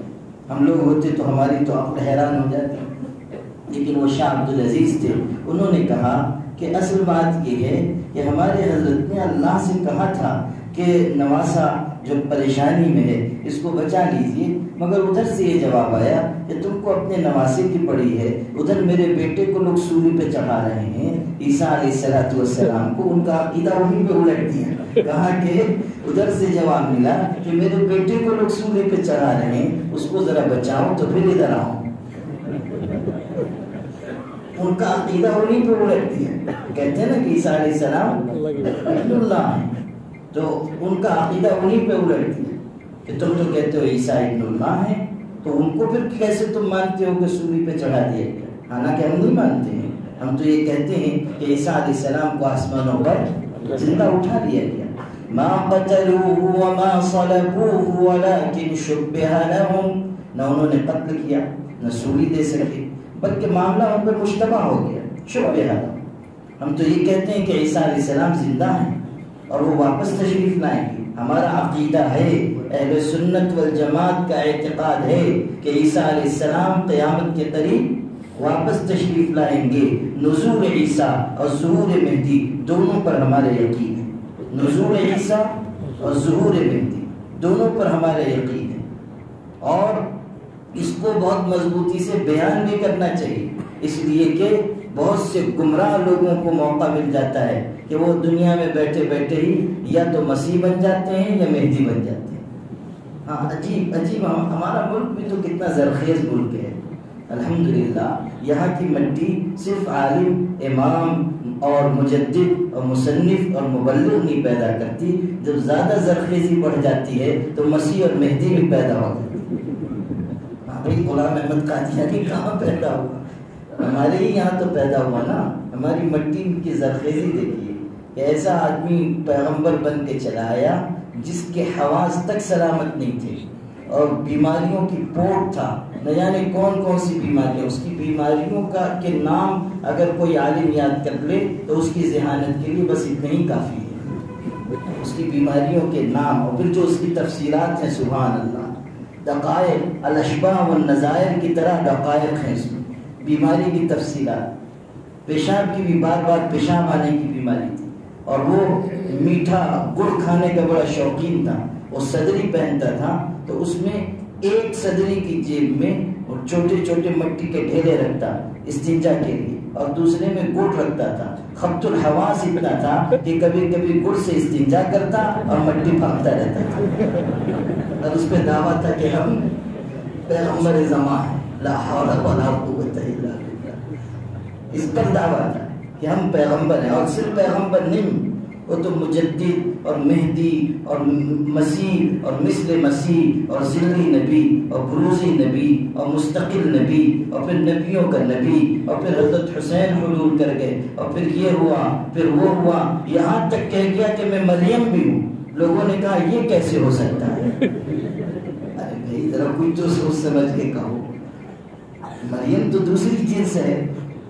ہم لوگ ہوتے تو ہماری تو عقل حیران ہو جاتی. لیکن وہ شاہ عبدالعزیز تھے، انہوں نے کہا کہ اصل بات یہ ہے کہ ہمارے حضرت نے اللہ سے کہا تھا کہ نواسا جو پریشانی میں ہے اس کو بچا لیجئے، مگر ادھر سے یہ جواب آیا کہ تم کو اپنے نواسے کی پڑی ہے، ادھر میرے بیٹے کو لوگ سولی پہ چڑھا رہے ہیں، عیسیٰ علیہ السلام کو، ان کا عقیدہ وہیں پہ الٹ دیا، کہا کہ ادھر سے جواب ملا کہ میرے بیٹے کو لوگ سولی پہ چڑھا رہے ہیں، اس کو ذرا بچاؤ تو پھر ادھر آؤ۔ ان کا عقیدہ انہیں پہ الٹ دیا، کہتے ہیں نا کہ عیسیٰ علیہ السلام ابن اللہ ہے، تو ان کا عقیدہ انہیں پہ الٹ دیا کہ تم تو کہتے ہو عیسیٰ ابن اللہ ہے، تو ان کو پھر کیسے تم مانتے ہو کہ سولی پہ چڑھا دیا گیا؟ حالانکہ ہم نہیں مانتے ہیں، ہم تو یہ کہتے ہیں کہ عیسیٰ علیہ السلام کو آسمانوں پر زندہ اٹھا دیا گیا۔ ما قتلوه وما صلبوه ولكن شبه لهم، نہ انہوں نے قتل کیا نہ سولی دے سکے، بلکہ معاملہ ان پر مشتبہ ہو گیا، شبہ لهم۔ ہم تو یہ کہتے ہیں کہ عیسیٰ علیہ السلام زندہ ہیں اور وہ واپس تشریف لائیں گے۔ ہمارا عقیدہ ہے، اہل سنت والجماعت کا اعتقاد ہے کہ عیسیٰ علیہ السلام قیامت کے قریب واپس تشریف لائیں گے۔ نزول عیسیٰ اور ظہور مہدی دونوں پر ہمارا یقین ہے، نزول عیسیٰ اور ظہور مہدی دونوں پر ہمارا یقین ہے، اور اس کو بہت مضبوطی سے بیان بھی کرنا چاہیے، اس لیے کہ بہت سے گمراہ لوگوں کو موقع مل جاتا ہے کہ وہ دنیا میں بیٹھے بیٹھے ہی یا تو مسیح بن جاتے ہیں یا مہدی بن جاتے ہیں۔ ہاں عجیب عجیب، ہمارا ملک بھی تو کتنا زرخیز ملک ہے، الحمدللہ یہاں کی مٹی صرف عالم، امام اور مجدد اور مصنف اور مبلغ نہیں پیدا کرتی، جب زیادہ زرخیزی بڑھ جاتی ہے تو مسیح اور مہدی بھی پیدا ہو جاتی ہے۔ ہاں بھائی غلام احمد قادیانی کہاں پیدا ہوا؟ ہمارے ہی یہاں تو پیدا ہوا نا۔ ہماری مٹی کی زرخیزی دیکھیے کہ ایسا آدمی پیغمبر بن کے چلا آیا جس کے حواس تک سلامت نہیں تھے اور بیماریوں کی پوٹ تھا، نہ جانے کون کون سی بیماریاں، اس کی بیماریوں کا کے نام اگر کوئی عالم یاد کر لے تو اس کی ذہانت کے لیے بس اتنا ہی کافی ہے، اس کی بیماریوں کے نام، اور پھر جو اس کی تفصیلات ہیں، سبحان اللہ، دقائق الاشباح والنظائر کی طرح دقائق ہیں اس میں، بیماری کی تفصیلات۔ پیشاب کی بھی بار بار پیشاب آنے کی بیماری تھی، اور وہ میٹھا گڑ کھانے کا بڑا شوقین تھا، وہ صدری پہنتا تھا تو اس میں ایک صدری کی جیب میں وہ چھوٹے چھوٹے مٹی کے ڈھیلے رکھتا استنجا کے لیے، اور دوسرے میں گڑ رکھتا تھا۔ خبط الحواس اتنا تھا کہ کبھی کبھی گڑ سے استنجا کرتا اور مٹی پھانکتا رہتا تھا، اور اس پہ دعویٰ تھا کہ ہم پیغمبر زمان ہیں، لا حول ولا قوت الا باللہ، اس پر دعویٰ تھا کہ ہم پیغمبر ہیں، اور صرف پیغمبر نہیں، وہ تو مجدد اور مہدی اور مسیح اور مثل مسیح اور ذلی نبی اور بروزی نبی اور مستقل نبی، اور پھر نبیوں کا نبی، اور پھر حضرت حسین حلول کر گئے، اور پھر یہ ہوا پھر وہ ہوا، یہاں تک کہہ گیا کہ میں مریم بھی ہوں۔ لوگوں نے کہا یہ کیسے ہو سکتا ہے؟ ارے بھائی ذرا کوئی تو سوچ سمجھ کے کہو، مریم تو دوسری چیز ہے،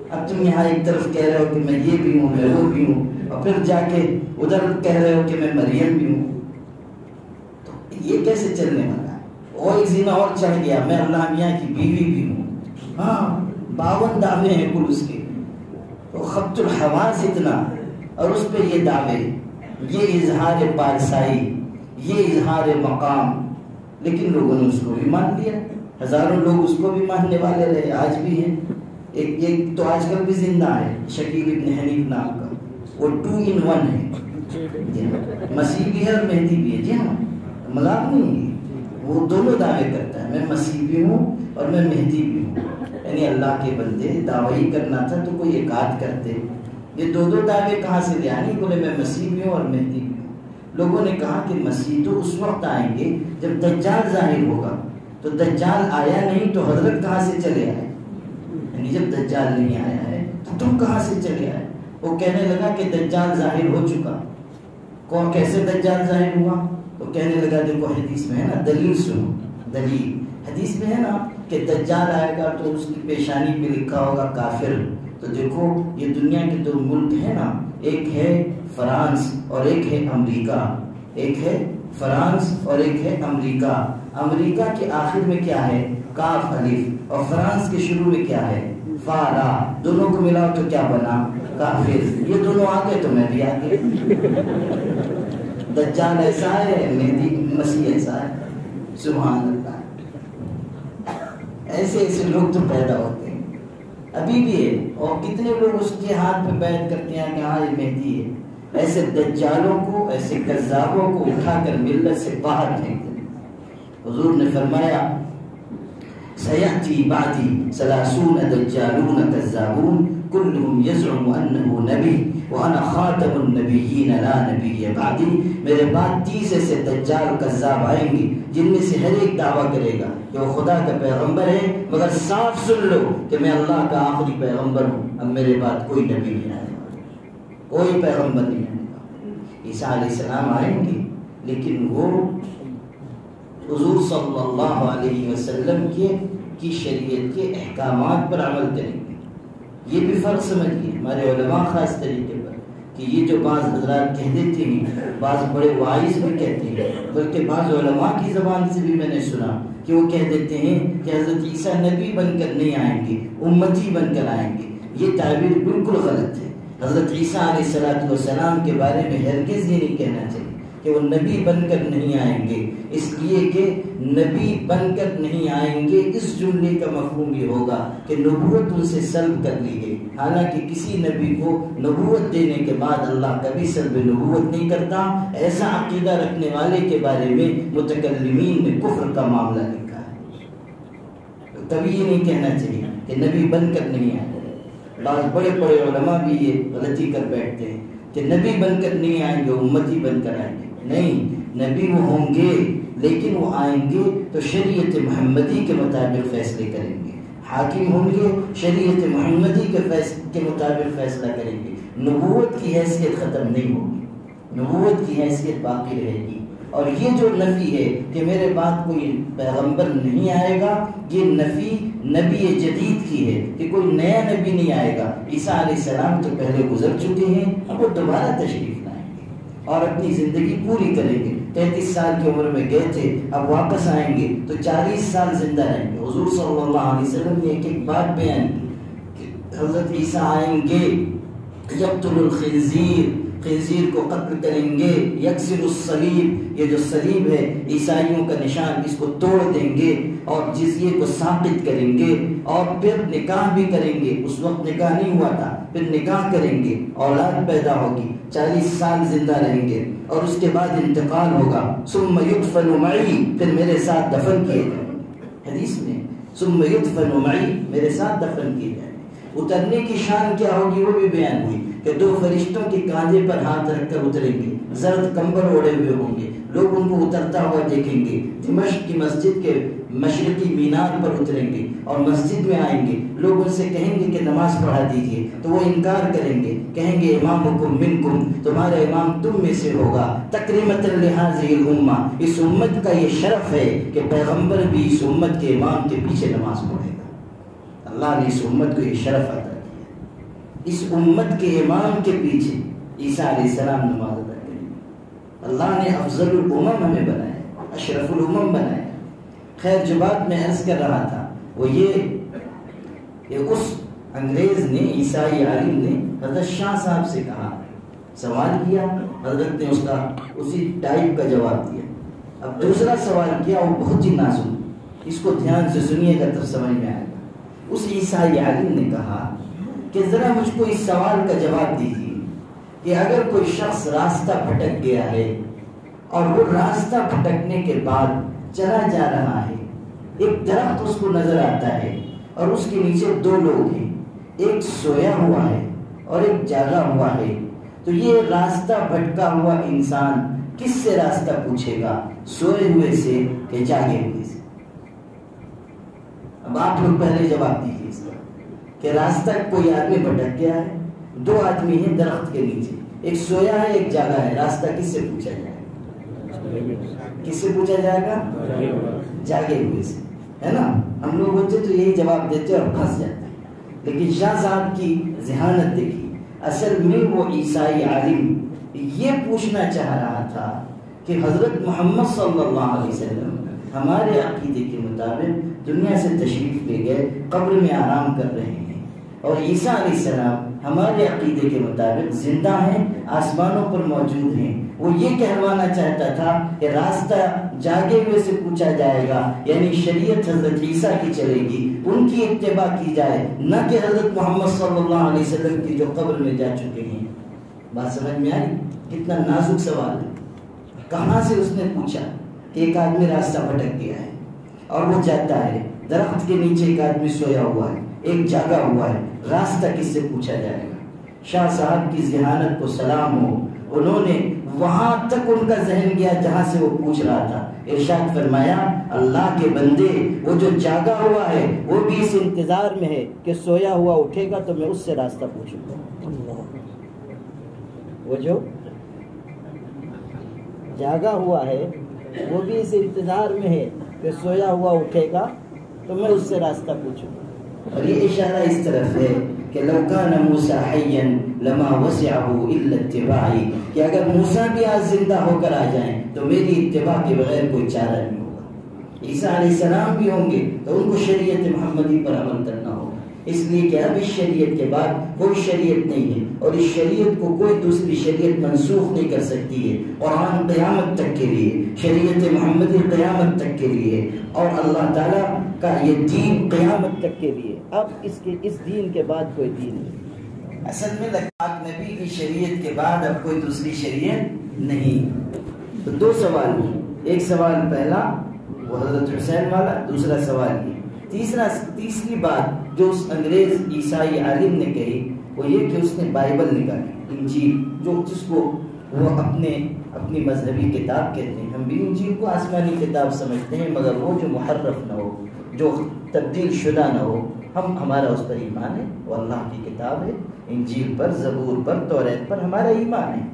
اب تم یہاں ایک طرف کہہ رہے ہو کہ میں یہ بھی ہوں میں وہ بھی ہوں، اور پھر جا کے ادھر کہہ رہے ہو کہ میں مریم بھی ہوں، تو یہ کیسے چلنے والا ہے؟ اور ایک زنا اور چڑھ گیا، میں اللہ میاں کی بیوی بھی ہوں، ہاں 52 دعوے ہیں کل اس کے، تو خبط الحواس اتنا، اور اس پہ یہ دعوے، یہ اظہار پارسائی، یہ اظہار مقام، لیکن لوگوں نے اس کو بھی مان لیا، ہزاروں لوگ اس کو بھی ماننے والے رہے، آج بھی ہیں۔ ایک تو آج کل بھی زندہ ہے شکیل ابن حنیف نام کا، وہ 2 in 1 ہے، مسیح بھی ہے اور مہدی بھی ہے، جی ہاں مذاق نہیں ہے، وہ دونوں دعوے کرتا ہے، میں مسیح بھی ہوں اور میں مہدی بھی ہوں، یعنی اللہ کے بندے دعوی کرنا تھا تو کوئی ایک آدھ کرتے، یہ دو دعوے کہاں سے لے آنی؟ بولے میں مسیح بھی ہوں اور مہدی بھی ہوں۔ لوگوں نے کہا کہ مسیح تو اس وقت آئیں گے جب دجال ظاہر ہوگا، تو دجال آیا نہیں تو حضرت کہاں سے چلے آئے؟ یعنی جب دجال نہیں آیا ہے تو تم کہاں سے چلے آئے؟ وہ کہنے لگا کہ دجال ظاہر ہو چکا۔ کون کیسے دجال ظاہر ہوا؟ تو کہنے لگا دیکھو حدیث میں ہے نا، دلیل سنو، دلیل حدیث میں ہے نا کہ دجال آئے گا تو اس کی پیشانی پہ لکھا ہوگا کافر۔ تو دیکھو یہ دنیا کے 2 ملک ہیں نا، ایک ہے فرانس اور ایک ہے امریکہ، ایک ہے فرانس اور ایک ہے امریکہ۔ امریکہ کے آخر میں کیا ہے؟ کاف الف، اور فرانس کے شروع میں کیا ہے؟ کفارا، دونوں کو ملاؤ تو کیا بنا؟ کافر. یہ دونوں آگے تو میں بھی آگے. دجال ایسا ہے، مہدی مسیح ایسا ہے. سبحان اللہ. ایسے ایسے لوگ تو پیدا ہوتے ہیں ابھی بھی ہے، اور کتنے لوگ اس کے ہاتھ پہ بیعت کرتے ہیں کہ ہاں یہ مہدی ہے. ایسے دجالوں کو، ایسے کذابوں کو اٹھا کر ملت سے باہر پھینک دیں. حضور نے فرمایا سیأتی بعدی 30 دجالون کذابون کلهم یزعم انه نبی وانا خاتم النبیین لا نبی بعدی. میرے بعد 30 ایسے دجال کذاب آئیں گے جن میں سے ہر ایک دعویٰ کرے گا کہ وہ خدا کا پیغمبر ہے، مگر صاف سن لو کہ میں اللہ کا آخری پیغمبر ہوں. اب میرے بعد کوئی نبی نہیں آئے گا، کوئی پیغمبر نہیں آئے گا. عیسیٰ علیہ السلام آئیں گے لیکن وہ حضور صلی اللہ علیہ وسلم کی شریعت کے احکامات پر عمل کریں گے. یہ بھی فرق سمجھیے ہمارے علماء خاص طریقے پر کہ یہ جو بعض حضرات کہہ دیتے ہیں، بعض بڑے واعظ بھی کہتے ہیں، بلکہ بعض علماء کی زبان سے بھی میں نے سنا کہ وہ کہہ دیتے ہیں کہ حضرت عیسیٰ نبی بن کر نہیں آئیں گے، امتی بن کر آئیں گے. یہ تعبیر بالکل غلط ہے. حضرت عیسیٰ علیہ السلام کے بارے میں ہرگز یہ نہیں کہنا چاہیے کہ وہ نبی بن کر نہیں آئیں گے، اس لیے کہ نبی بن کر نہیں آئیں گے اس جملے کا مفہوم یہ ہوگا کہ نبوت ان سے سلب کر لی گئی. حالانکہ کسی نبی کو نبوت دینے کے بعد اللہ کبھی سلب نبوت نہیں کرتا. ایسا عقیدہ رکھنے والے کے بارے میں متکلمین نے کفر کا معاملہ لکھا ہے. کبھی یہ نہیں کہنا چاہیے کہ نبی بن کر نہیں آئے. بعض بڑے بڑے علماء بھی یہ غلطی کر بیٹھتے ہیں کہ نبی بن کر نہیں آئیں گے، امتی بن کر آئیں گے. نہیں، نبی وہ ہوں گے لیکن وہ آئیں گے تو شریعت محمدی کے مطابق فیصلے کریں گے. حاکم ہوں گے، شریعت محمدی کے مطابق فیصلہ کریں گے. نبوت کی حیثیت ختم نہیں ہوگی، نبوت کی حیثیت باقی رہے گی. اور یہ جو نفی ہے کہ میرے بعد کوئی پیغمبر نہیں آئے گا، یہ نفی نبی جدید کی ہے کہ کوئی نیا نبی نہیں آئے گا. عیسیٰ علیہ السلام تو پہلے گزر چکے ہیں، اب وہ دوبارہ تشریف لائیں گے اور اپنی زندگی پوری کریں گے. 33 سال کی عمر میں گئے تھے، اب واپس آئیں گے تو 40 سال زندہ رہیں گے. حضور صلی اللہ علیہ وسلم نے ایک ایک بات بیان کی کہ حضرت عیسیٰ آئیں گے، یقتل الخنزیر، خنزیر کو قتل کریں گے، یکسر الصلیب، یہ جو صلیب ہے عیسائیوں کا نشان، اس کو توڑ دیں گے اور جزیے کو ساقط کریں گے، اور پھر نکاح بھی کریں گے. اس وقت نکاح نہیں ہوا تھا، پھر نکاح کریں گے، اولاد پیدا ہوگی، 40 سال زندہ رہیں گے اور اس کے بعد انتقال ہوگا. ثم یدفن معی، پھر میرے ساتھ دفن کیے جائیں گے. حدیث میں ثم یدفن معی، میرے ساتھ دفن کیے جائیں گے. اترنے کی شان کیا ہوگی وہ بھی بیان ہوئی کہ 2 فرشتوں کے کاندھے پر ہاتھ رکھ کر اتریں گے، زرد کمبل اوڑے ہوئے ہوں گے، لوگ ان کو اترتا ہوا دیکھیں گے. دمشق کی مسجد کے مشرقی مینار پر اتریں گے اور مسجد میں آئیں گے. لوگ ان سے کہیں گے کہ نماز پڑھا دیجیے تو وہ انکار کریں گے، کہیں گے امامکم منکم، تمہارا امام تم میں سے ہوگا. تکریمۃ لہذہ الامہ، اس امت کا یہ شرف ہے کہ پیغمبر بھی اس امت کے امام کے پیچھے نماز پڑھے گا. اللہ نے اس امت کو یہ شرف عطا کیا، اس امت کے امام کے پیچھے عیسیٰ علیہ السلام نماز ادا کریں. اللہ نے افضل الامم ہمیں بنایا، اشرف الامم بنایا. خیر جو بات میں عرض کر رہا تھا وہ یہ کہ اس انگریز نے، عیسائی عالم نے حضرت شاہ صاحب سے کہا، سوال کیا، حضرت نے اس کا اسی ٹائپ کا جواب دیا. اب دوسرا سوال کیا، وہ بہت ہی نازک، اس کو دھیان سے سنیے گا تب سمجھ میں آئے گا. اس عیسائی عالم نے کہا کہ ذرا مجھ کو اس سوال کا جواب دیجیے کہ اگر کوئی شخص راستہ بھٹک گیا ہے اور وہ راستہ بھٹکنے کے بعد چلا جا رہا ہے، ایک درخت اس کو نظر آتا ہے اور اس کے نیچے 2 لوگ ہیں، ایک سویا ہوا ہے اور ایک جاگا ہوا ہے، تو یہ راستہ بھٹکا ہوا انسان کس سے راستہ پوچھے گا، سوئے ہوئے سے کہ جاگے ہوئے سے؟ اب آپ لوگ پہلے جواب دیجیے اس کا کہ راستہ کوئی آدمی بھٹک گیا ہے، 2 آدمی ہیں درخت کے نیچے، ایک سویا ہے ایک جاگا ہے، راستہ کس سے پوچھا جائے گا؟ کس سے پوچھا جائے گا؟ جاگے ہوئے سے، ہے نا. ہم لوگ ہوتے تو یہی جواب دیتے اور پھنس جاتے. لیکن شاہ صاحب کی ذہانت دیکھی، اصل میں وہ عیسائی عالم یہ پوچھنا چاہ رہا تھا کہ حضرت محمد صلی اللہ علیہ وسلم ہمارے عقیدے کے مطابق دنیا سے تشریف لے گئے، قبر میں آرام کر رہے ہیں، اور عیسیٰ علیہ السلام ہمارے عقیدے کے مطابق زندہ ہیں، آسمانوں پر موجود ہیں۔ وہ یہ کہلوانا چاہتا تھا کہ راستہ جاگے ہوئے سے پوچھا جائے گا، یعنی شریعت حضرت عیسیٰ کی چلے گی، ان کی اتباع کی جائے، نہ کہ حضرت محمد صلی اللہ علیہ وسلم کی جو قبر میں جا چکے ہیں۔ بات سمجھ میں آئی؟ کتنا نازک سوال ہے۔ کہاں سے اس نے پوچھا کہ ایک آدمی راستہ بھٹک گیا ہے اور وہ جاتا ہے، درخت کے نیچے ایک آدمی سویا ہوا ہے، ایک جاگا ہوا ہے، راستہ کس سے پوچھا جائے گا؟ شاہ صاحب کی ذہانت کو سلام ہو، انہوں نے وہاں تک ان کا ذہن گیا جہاں سے وہ پوچھ رہا تھا۔ ارشاد فرمایا اللہ کے بندے، وہ جو جاگا ہوا ہے وہ بھی اس انتظار میں ہے کہ سویا ہوا اٹھے گا تو میں اس سے راستہ پوچھوں گا۔ وہ جو جاگا ہوا ہے وہ بھی اس انتظار میں ہے کہ سویا ہوا اٹھے گا تو میں اس سے راستہ پوچھوں گا۔ اور یہ اشارہ اس طرف ہے کہ لو کان موسیٰ حیا لما وسعه الا اتباعی، کہ اگر موسیٰ بھی آج زندہ ہو کر آ جائیں تو میری اتباع کے بغیر کوئی چارہ نہیں ہوگا۔ عیسیٰ علیہ السلام بھی ہوں گے تو ان کو شریعت محمدی پر عمل کرنا ہوگا، اس لیے کہ اب اس شریعت کے بعد کوئی شریعت نہیں ہے، اور اس شریعت کو کوئی دوسری شریعت منسوخ نہیں کر سکتی ہے۔ قرآن قیامت تک کے لیے، شریعت محمدی قیامت تک کے لیے، اور اللہ تعالیٰ کا یہ دین قیامت تک کے لیے۔ اب اس دین کے بعد کوئی دین نہیں۔ اصل میں پاک نبی کی شریعت کے بعد اب کوئی دوسری شریعت نہیں۔ تو دو سوال ہیں، ایک سوال پہلا وہ حضرت حسین والا، دوسرا سوال یہ۔ تیسری بات جو اس انگریز عیسائی عالم نے کہی وہ یہ کہ اس نے بائبل نکالی، انجیل، جس کو وہ اپنی مذہبی کتاب کہتے ہیں۔ ہم بھی انجیل کو آسمانی کتاب سمجھتے ہیں، مگر وہ جو محرف نہ ہو، جو تبدیل شدہ نہ ہو، ہمارا اس پر ایمان ہے، وہ اللہ کی کتاب ہے۔ انجیل پر، زبور پر، توریت پر ہمارا ایمان ہے۔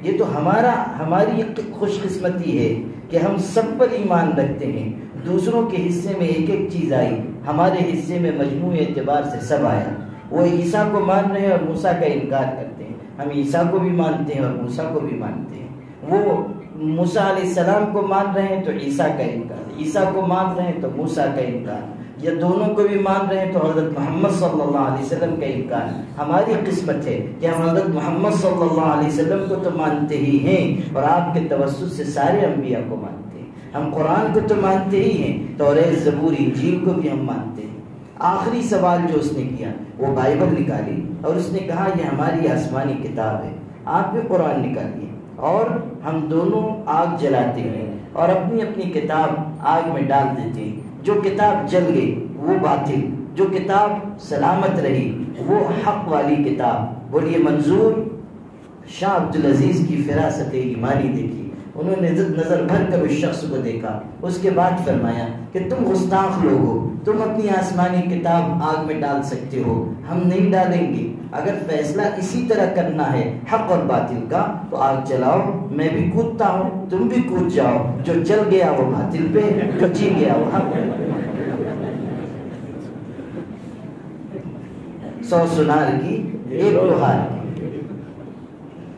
یہ تو ہماری خوش قسمتی ہے کہ ہم سب پر ایمان رکھتے ہیں۔ دوسروں کے حصے میں ایک ایک چیز آئی، ہمارے حصے میں مجموعی اعتبار سے سب آیا۔ وہ عیسیٰ کو مان رہے ہیں اور موسیٰ کا انکار کرتے ہیں، ہم عیسیٰ کو بھی مانتے ہیں اور موسیٰ کو بھی مانتے ہیں۔ وہ موسیٰ علیہ السلام کو مان رہے ہیں تو عیسیٰ کا انکار، عیسیٰ کو مان رہے ہیں تو موسیٰ کا انکار، یا دونوں کو بھی مان رہے ہیں تو حضرت محمد صلی اللہ علیہ وسلم کا انکار۔ ہماری قسمت ہے کہ ہم حضرت محمد صلی اللہ علیہ وسلم کو تو مانتے ہی ہیں، اور آپ کے توسط سے سارے انبیاء کو مانتے ہیں۔ ہم قرآن کو تو مانتے ہی ہیں، توریت، زبور، انجیل کو بھی ہم مانتے ہیں۔ آخری سوال جو اس نے کیا وہ بائبل نکالی، اور اس نے کہا یہ ہماری آسمانی کتاب ہے، آپ بھی قرآن نکالیے، اور ہم دونوں آگ جلاتے ہیں اور اپنی اپنی کتاب آگ میں ڈال دیتے ہیں۔ جو کتاب جل گئی وہ باطل، جو کتاب سلامت رہی وہ حق والی کتاب۔ بولیے منظور؟ شاہ عبدالعزیز کی فراست ایمانی دیکھی، انہوں نے نظر بھر کر اس شخص کو دیکھا، اس کے بعد فرمایا کہ تم گستاخ لوگ ہو، تم اپنی آسمانی کتاب آگ میں ڈال سکتے ہو، ہم نہیں ڈالیں گے۔ اگر فیصلہ اسی طرح کرنا ہے حق اور باطل کا تو آگ جلاؤ، میں بھی کودتا ہوں، تم بھی کود جاؤ، جو جل گیا وہ باطل پہ، جو جی گیا وہ حق پہ۔ 100 سنار کی ایک لوہار کی۔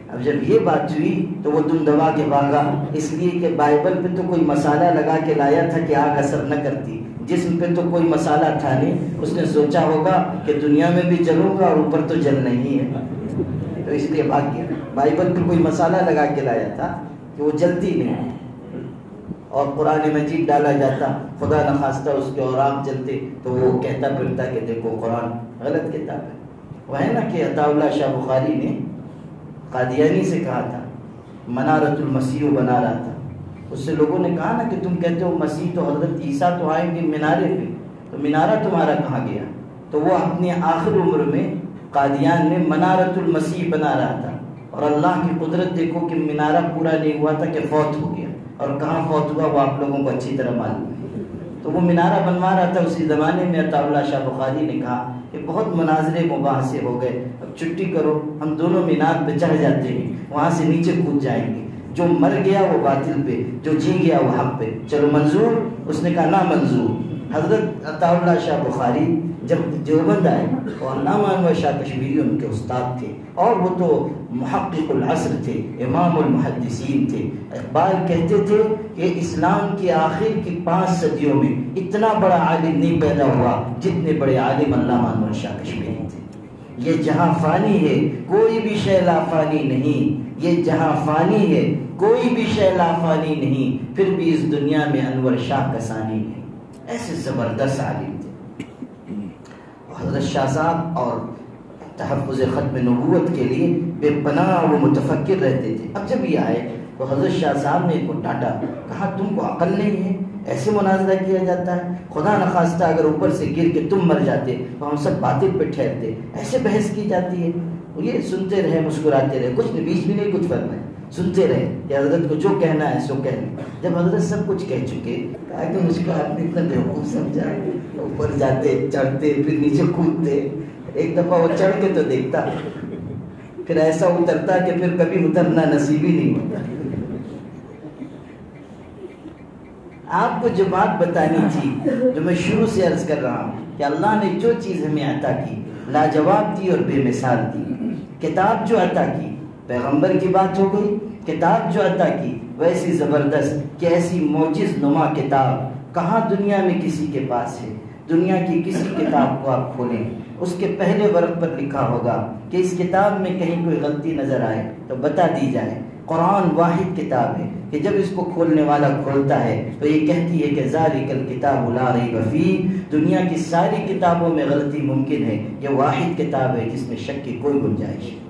اب جب یہ بات ہوئی تو وہ دم دبا کے بھاگا، اس لیے کہ بائبل پہ تو کوئی مسالہ لگا کے لایا تھا کہ آگ اثر نہ کرتی، جسم پہ تو کوئی مسالہ تھا نہیں۔ اس نے سوچا ہوگا کہ دنیا میں بھی جلوں گا اور اوپر تو جل نہیں ہے، تو اس لیے بھاگ گیا۔ بائبل پہ کوئی مسالہ لگا کے لایا تھا کہ وہ جلتی نہیں، اور قرآن مجید ڈالا جاتا، خدا نخواستہ اس کے اوراق جلتے تو وہ کہتا پھرتا کہ دیکھو قرآن غلط کتاب ہے۔ وہ ہے نا کہ عطا اللہ شاہ بخاری نے قادیانی سے کہا تھا، منارت المسیح بنا رہا تھا، اس سے لوگوں نے کہا نا کہ تم کہتے ہو مسیح تو حضرت عیسیٰ تو آئیں گے مینارے پہ، تو مینارہ تمہارا کہاں گیا؟ تو وہ اپنی آخر عمر میں قادیان میں منارت المسیح بنا رہا تھا، اور اللہ کی قدرت دیکھو کہ مینارہ پورا نہیں ہوا تھا کہ فوت ہو گیا، اور کہاں فوت ہوا وہ آپ لوگوں کو اچھی طرح معلوم ہے۔ تو وہ مینارہ بنوا رہا تھا اسی زمانے میں۔ عطا اللہ شاہ بخاری نے کہا کہ بہت مناظرے مباحثے ہو گئے، اب چھٹی کرو، ہم دونوں مینار پہ چڑھ جاتے ہیں، وہاں سے نیچے کود جائیں گے، جو مر گیا وہ باطل پہ، جو جی گیا وہ حق پہ، چلو منظور؟ اس نے کہا نا منظور۔ حضرت عطا اللہ شاہ بخاری جب دیوبند آئے اور علامہ شاہ کشمیری ان کے استاد تھے، اور وہ تو محقق العصر تھے، امام المحدثین تھے۔ اقبال کہتے تھے کہ اسلام کی آخر کی 5 صدیوں میں اتنا بڑا عالم نہیں پیدا ہوا جتنے بڑے عالم علامہ شاہ کشمیری تھے۔ یہ جہاں فانی ہے کوئی بھی شے لا فانی نہیں، یہ جہاں فانی ہے کوئی بھی شے لا فانی نہیں، پھر بھی اس دنیا میں انور شاہ کا ثانی نہیں۔ ایسے زبردست عالم تھے حضرت شاہ صاحب، اور تحفظ ختم نبوت کے لیے بے پناہ وہ متفکر رہتے تھے۔ اب جب یہ آئے تو حضرت شاہ صاحب نے ان کو ڈانٹا، کہا تم کو عقل نہیں ہے، ایسے مناظرہ کیا جاتا ہے؟ خدا نخواستہ اگر اوپر سے گر کے تم مر جاتے تو ہم سب باطل پہ ٹھہرتے، ایسے بحث کی جاتی ہے؟ یہ سنتے رہے، مسکراتے رہے، کچھ بیچ بھی نہیں کچھ فرمائے، سنتے رہے کہ حضرت کو جو کہنا ہے سو کہنا۔ جب حضرت سب کچھ کہہ چکے، کہا کہ مجھ کو آپ نے اتنا بیوقوف سمجھا، اوپر جاتے چڑھتے پھر نیچے کودتے، ایک دفعہ وہ چڑھ کے تو دیکھتا، پھر ایسا اترتا کہ پھر کبھی اترنا نصیب ہی نہیں ہوتا۔ آپ کو جو بات بتانی تھی، جو میں شروع سے عرض کر رہا ہوں کہ اللہ نے جو چیز ہمیں عطا کی لاجواب دی اور بے مثال دی۔ کتاب جو عطا کی، پیغمبر کی بات ہو گئی، کتاب جو عطا کی ویسی زبردست کہ ایسی معجز نما کتاب کہاں دنیا میں کسی کے پاس ہے۔ دنیا کی کسی کتاب کو آپ کھولیں، اس کے پہلے ورق پر لکھا ہوگا کہ اس کتاب میں کہیں کوئی غلطی نظر آئے تو بتا دی جائے۔ قرآن واحد کتاب ہے کہ جب اس کو کھولنے والا کھولتا ہے تو یہ کہتی ہے کہ ذالک الکتاب لا ریب فیہ، دنیا کی ساری کتابوں میں غلطی ممکن ہے، یہ واحد کتاب ہے جس میں شک کی کوئی گنجائش نہیں۔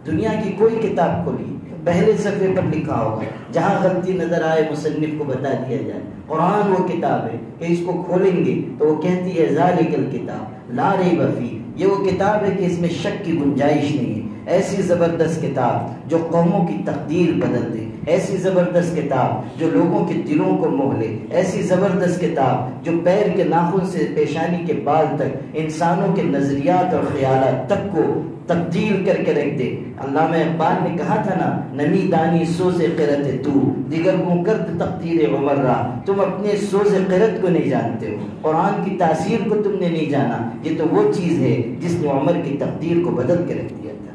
دنیا کی کوئی کتاب کھولی پہلے صفحے پر لکھا ہوگا، جہاں غلطی نظر آئے مصنف کو بتا دیا جائے۔ قرآن وہ کتاب ہے کہ اس کو کھولیں گے تو وہ کہتی ہے ذالک الکتاب لا ریب فیہ، یہ وہ کتاب ہے کہ اس میں شک کی گنجائش نہیں ہے۔ ایسی زبردست کتاب جو قوموں کی تقدیر بدل دے، ایسی زبردست کتاب جو لوگوں کے دلوں کو موہ لے، ایسی زبردست کتاب جو پیر کے ناخن سے پیشانی کے بال تک انسانوں کے نظریات اور خیالات تک کو تبدیل کر کے رکھ دے۔ علامہ اقبال نے کہا تھا نا، نمی دانی سوز قرت تو دیگر گوں کرد تقدیر عمر را، تم اپنے سوز قرت کو نہیں جانتے ہو، قرآن کی تاثیر کو تم نے نہیں جانا۔ یہ تو وہ چیز ہے جس نے عمر کی تقدیر کو بدل کے رکھ دیا تھا،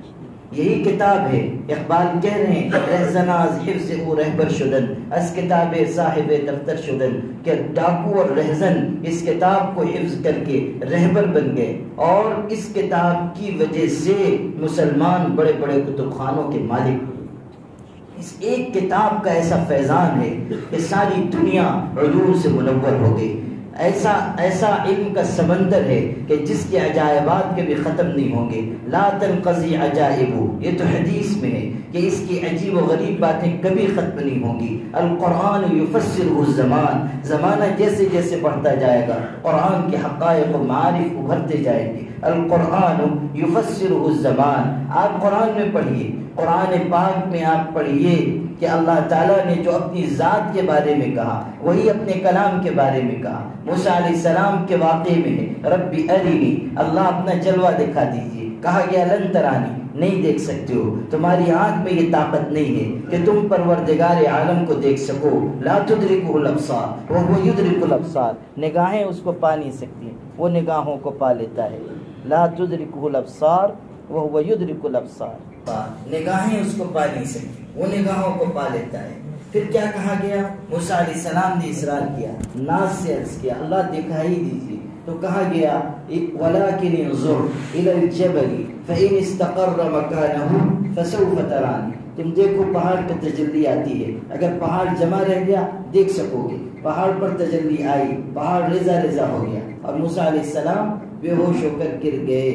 یہی کتاب ہے۔ اقبال کہہ رہے ہیں رہزنا از حفظ او رہبر شدن، از کتاب صاحب دفتر شدن، کہ ڈاکو اور رہزن اس کتاب کو حفظ کر کے رہبر بن گئے، اور اس کتاب کی وجہ سے مسلمان بڑے بڑے کتب خانوں کے مالک ہوئے۔ اس ایک کتاب کا ایسا فیضان ہے کہ ساری دنیا علوم سے منور ہو گئی۔ ایسا علم کا سمندر ہے کہ جس کے عجائبات کے بھی ختم نہیں ہوں گے۔ لا تنقضی عجائبہ، یہ تو حدیث میں ہے کہ اس کی عجیب و غریب باتیں کبھی ختم نہیں ہوں گی۔ القرآن یفسرہ الزمان، زمانہ جیسے جیسے بڑھتا جائے گا قرآن کے حقائق و معارف ابھرتے جائیں گے۔ القرآن یفسرہ الزمان، آپ قرآن میں پڑھیے، قرآن پاک میں آپ پڑھیے کہ اللہ تعالیٰ نے جو اپنی ذات کے بارے میں کہا وہی اپنے کلام کے بارے میں کہا۔ موسیٰ علیہ السلام کے واقعے میں ہے رب ارینی، اللہ اپنا جلوہ دکھا دیجئے، کہا گیا لن ترانی، نہیں دیکھ سکتے ہو، تمہاری آنکھ میں یہ طاقت نہیں ہے کہ تم پروردگار عالم کو دیکھ سکو۔ لا تدرکہ الابصار وہو یدرک الابصار، نگاہیں اس کو پا نہیں سکتی، وہ نگاہوں کو پا لیتا ہے۔ لا تدرکہ الابصار وہو یدرک الابصار، نگاہیں اس کو پا نہیں سکتی، وہ نگاہوں کو پا لیتا ہے۔ پھر کیا کہا گیا؟ موسیٰ علیہ السلام نے اصرار کیا، ناز سے عرض کیا اللہ دکھائی دیجیے، تو کہا گیا وَلَكِنِ انظُرْ إِلَى الْجَبَلِ فَإِنِ اسْتَقَرَّ مَكَانَهُ فَسَوْفَ تَرَانِي، تم دیکھو پہاڑ پر تجلی آتی ہے، اگر پہاڑ جمع رہ گیا دیکھ سکو گے، پہاڑ پر تجلی آئی، پہاڑ ریزہ ریزہ ہو گیا اور موسیٰ علیہ السلام بے ہوش ہو کر گر گئے۔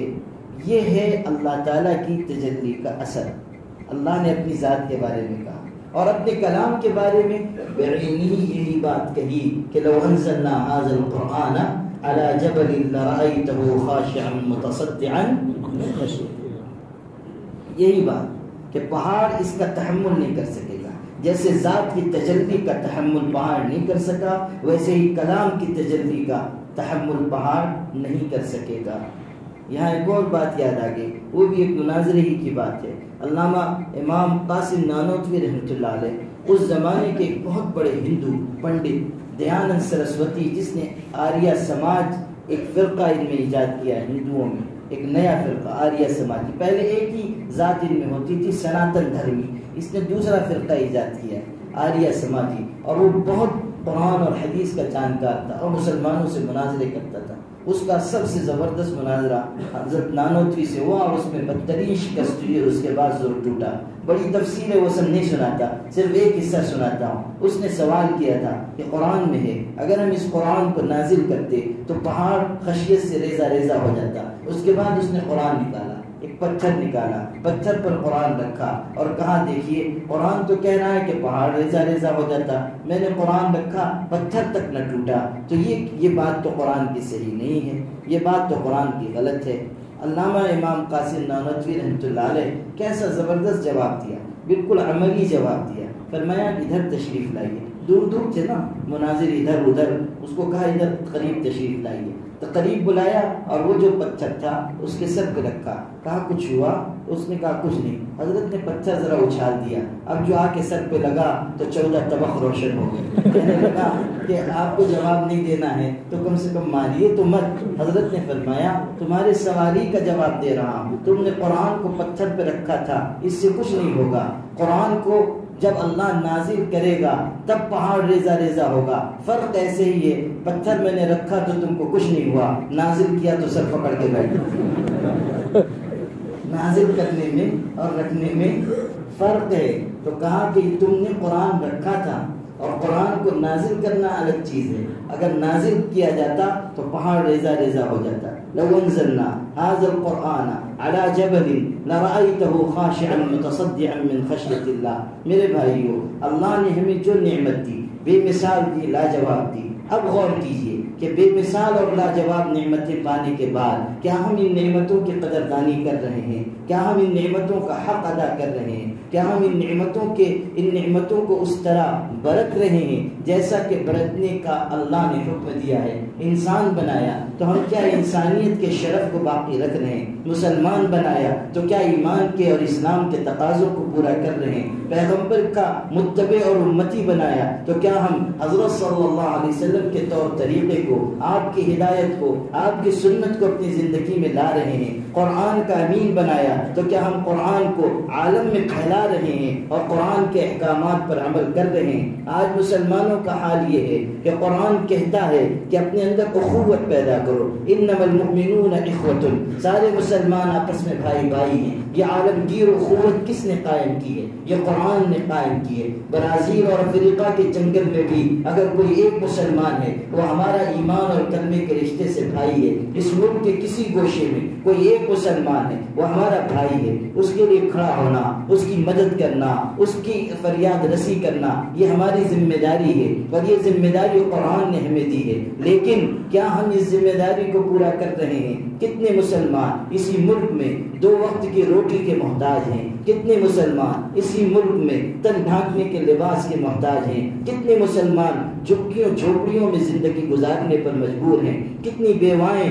یہ ہے اللہ تعالیٰ کی تجلی کا اثر۔ اللہ نے اپنی ذات کے بارے میں کہا اور اپنے کلام کے بارے میں بعینہ یہی بات کہی کہ لو انزلنا ھذا القرآن علی جبل لرأیتہ خاشعا متصدعا من خشیۃ اللہ، یہی بات کہ پہاڑ اس کا تحمل نہیں کر سکے گا، جیسے ذات کی تجلی کا تحمل پہاڑ نہیں کر سکا، ویسے ہی کلام کی تجلی کا تحمل پہاڑ نہیں کر سکے گا۔ یہاں ایک اور بات یاد آ گئی، وہ بھی ایک مناظرے ہی کی بات ہے۔ علامہ امام قاسم نانوتوی رحمۃ اللہ علیہ اس زمانے کے ایک بہت بڑے ہندو پنڈت دیانند سرسوتی، جس نے آریہ سماج ایک فرقہ ان میں ایجاد کیا، ہندوؤں میں ایک نیا فرقہ آریہ سماجی، پہلے ایک ہی ذات ان میں ہوتی تھی سناتن دھرمی، اس نے دوسرا فرقہ ایجاد کیا آریہ سماجی، اور وہ بہت قرآن اور حدیث کا جانکار تھا اور مسلمانوں سے مناظرے کرتا تھا۔ اس کا سب سے زبردست مناظرہ حضرت نانوتوی سے ہوا اور اس میں بدترین شکست ہوئی اور اس کے بعد زور ٹوٹا. بڑی تفصیل ہے وہ سب نہیں سناتا, صرف ایک حصہ سناتا ہوں. اس نے سوال کیا تھا کہ قرآن میں ہے, اگر ہم اس قرآن کو نازل کرتے تو پہاڑ خشیت سے ریزہ ریزہ ہو جاتا. اس کے بعد اس نے قرآن نکالا, ایک پتھر نکالا, پتھر پر قرآن رکھا اور کہا دیکھیے قرآن تو کہہ رہا ہے کہ پہاڑ ریزہ ریزہ ہو جاتا, میں نے قرآن رکھا پتھر تک نہ ٹوٹا, تو یہ بات تو قرآن کی صحیح نہیں ہے, یہ بات تو قرآن کی غلط ہے. علامہ امام قاسم نانوتوی رحمۃ اللہ علیہ کیسا زبردست جواب دیا, بالکل عملی جواب دیا. فرمایا ادھر تشریف لائیے, دور دور تھے نا مناظر ادھر ادھر, اس کو کہا ادھر قریب تشریف لائیے. تو قریب بلایا اور وہ جو پتھر تھا اس کے سر پہ رکھا, کہا کچھ ہوا؟ اس نے کہا کچھ نہیں. حضرت نے پتھر ذرا اچھال دیا, اب جو آ کے سر پہ لگا تو 14 طبق روشن ہو گئے. کہنے لگا کہ آپ کو جواب نہیں دینا ہے تو کم سے کم ماریے تو مت. حضرت نے فرمایا تمہارے سوالی کا جواب دے رہا ہوں, تم نے قرآن کو پتھر پہ رکھا تھا, اس سے کچھ نہیں ہوگا. قرآن کو جب اللہ نازل کرے گا تب پہاڑ ریزہ ریزہ ہوگا. فرق ایسے ہی ہے, پتھر میں نے رکھا تو تم کو کچھ نہیں ہوا, نازل کیا تو سر پکڑ کے بیٹھ. نازل کرنے میں اور رکھنے میں فرق ہے. تو کہا کہ تم نے قرآن رکھا تھا اور قرآن کو نازل کرنا الگ چیز ہے. اگر نازل کیا جاتا تو پہاڑ ریزہ ریزہ ہو جاتا. لو انزلنا هذا القرآن على جبل لرأيته خاشعا متصدعا من خشية الله. میرے بھائیو, اللہ نے ہمیں جو نعمت دی, بے مثال دی, لاجواب دی, اب غور کیجئے کہ بے مثال اور لاجواب نعمتیں پانے کے بعد کیا ہم ان نعمتوں کی قدردانی کر رہے ہیں؟ کیا ہم ان نعمتوں کا حق ادا کر رہے ہیں؟ کیا ہم ان نعمتوں کو اس طرح برت رہے ہیں جیسا کہ برتنے کا اللہ نے حکم دیا ہے؟ انسان بنایا تو ہم کیا انسانیت کے شرف کو باقی رکھ رہے ہیں؟ مسلمان بنایا تو کیا ایمان کے اور اسلام کے تقاضوں کو پورا کر رہے ہیں؟ پیغمبر کا متبع اور امتی بنایا تو کیا ہم حضرت صلی اللہ علیہ وسلم کے طور طریقے کو, آپ کی ہدایت کو, آپ کی سنت کو اپنی زندگی میں لا رہے ہیں؟ قرآن کا امین بنایا تو کیا ہم قرآن کو عالم میں پھیلا رہے ہیں اور قرآن کے احکامات پر عمل کر رہے ہیں؟ آج مسلمانوں کا حال یہ ہے کہ قرآن کہتا ہے کہ اپنے اندر اخوت پیدا کرو, انما المؤمنون اخوۃ, سارے مسلمان آپس میں بھائی بھائی ہیں. یہ عالمگیر اخوت کس نے قائم کی ہے؟ یہ قرآن نے قائم کی ہے. برازیل اور افریقہ کے جنگل میں بھی اگر کوئی ایک مسلمان ہے وہ ہمارا ایمان اور کلمے کے رشتے سے بھائی ہے. اس ملک کے کسی گوشے میں کوئی ایک مسلمان ہے وہ ہمارا بھائی ہے. اس کے لیے کھڑا ہونا, اس کی مدد کرنا, اس کی فریاد رسی کرنا, یہ ہماری ذمہ داری ہے اور یہ ذمہ داری قرآن نے ہمیں دی ہے. لیکن کیا ہم اس ذمہ داری کو پورا کر رہے ہیں؟ کتنے مسلمان اسی ملک میں 2 وقت کی روٹی کے محتاج ہیں؟ کتنے مسلمان اسی ملک میں تن ڈھانکنے کے لباس کے محتاج ہیں؟ کتنے مسلمان جھگیوں جھوپڑیوں میں زندگی گزارنے پر مجبور ہیں؟ کتنی بیوائیں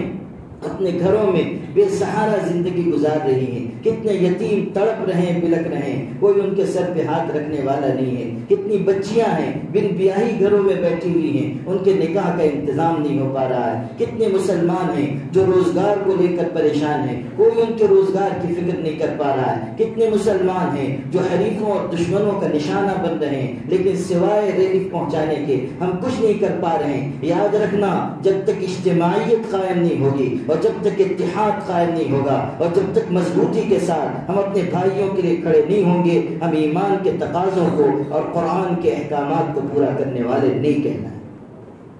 اپنے گھروں میں بے سہارا زندگی گزار رہی ہیں؟ کتنے یتیم تڑپ رہے ہیں, بلک رہے ہیں, کوئی ان کے سر پہ ہاتھ رکھنے والا نہیں ہے. کتنی بچیاں ہیں بن بیاہی گھروں میں بیٹھی ہوئی ہیں, ان کے نکاح کا انتظام نہیں ہو پا رہا ہے. کتنے مسلمان ہیں جو روزگار کو لے کر پریشان ہیں, کوئی ان کے روزگار کی فکر نہیں کر پا رہا ہے. کتنے مسلمان ہیں جو حریفوں اور دشمنوں کا نشانہ بن رہے ہیں, لیکن سوائے ریلیف پہنچانے کے ہم کچھ نہیں کر پا رہے ہیں. یاد رکھنا, جب تک اجتماعیت قائم نہیں ہوگی اور جب تک اتحاد قائم نہیں ہوگا اور جب تک مضبوطی کے ساتھ ہم اپنے بھائیوں کے لیے کھڑے نہیں ہوں گے, ہم ایمان کے تقاضوں کو اور قرآن کے احکامات کو پورا کرنے والے نہیں کہنا ہے.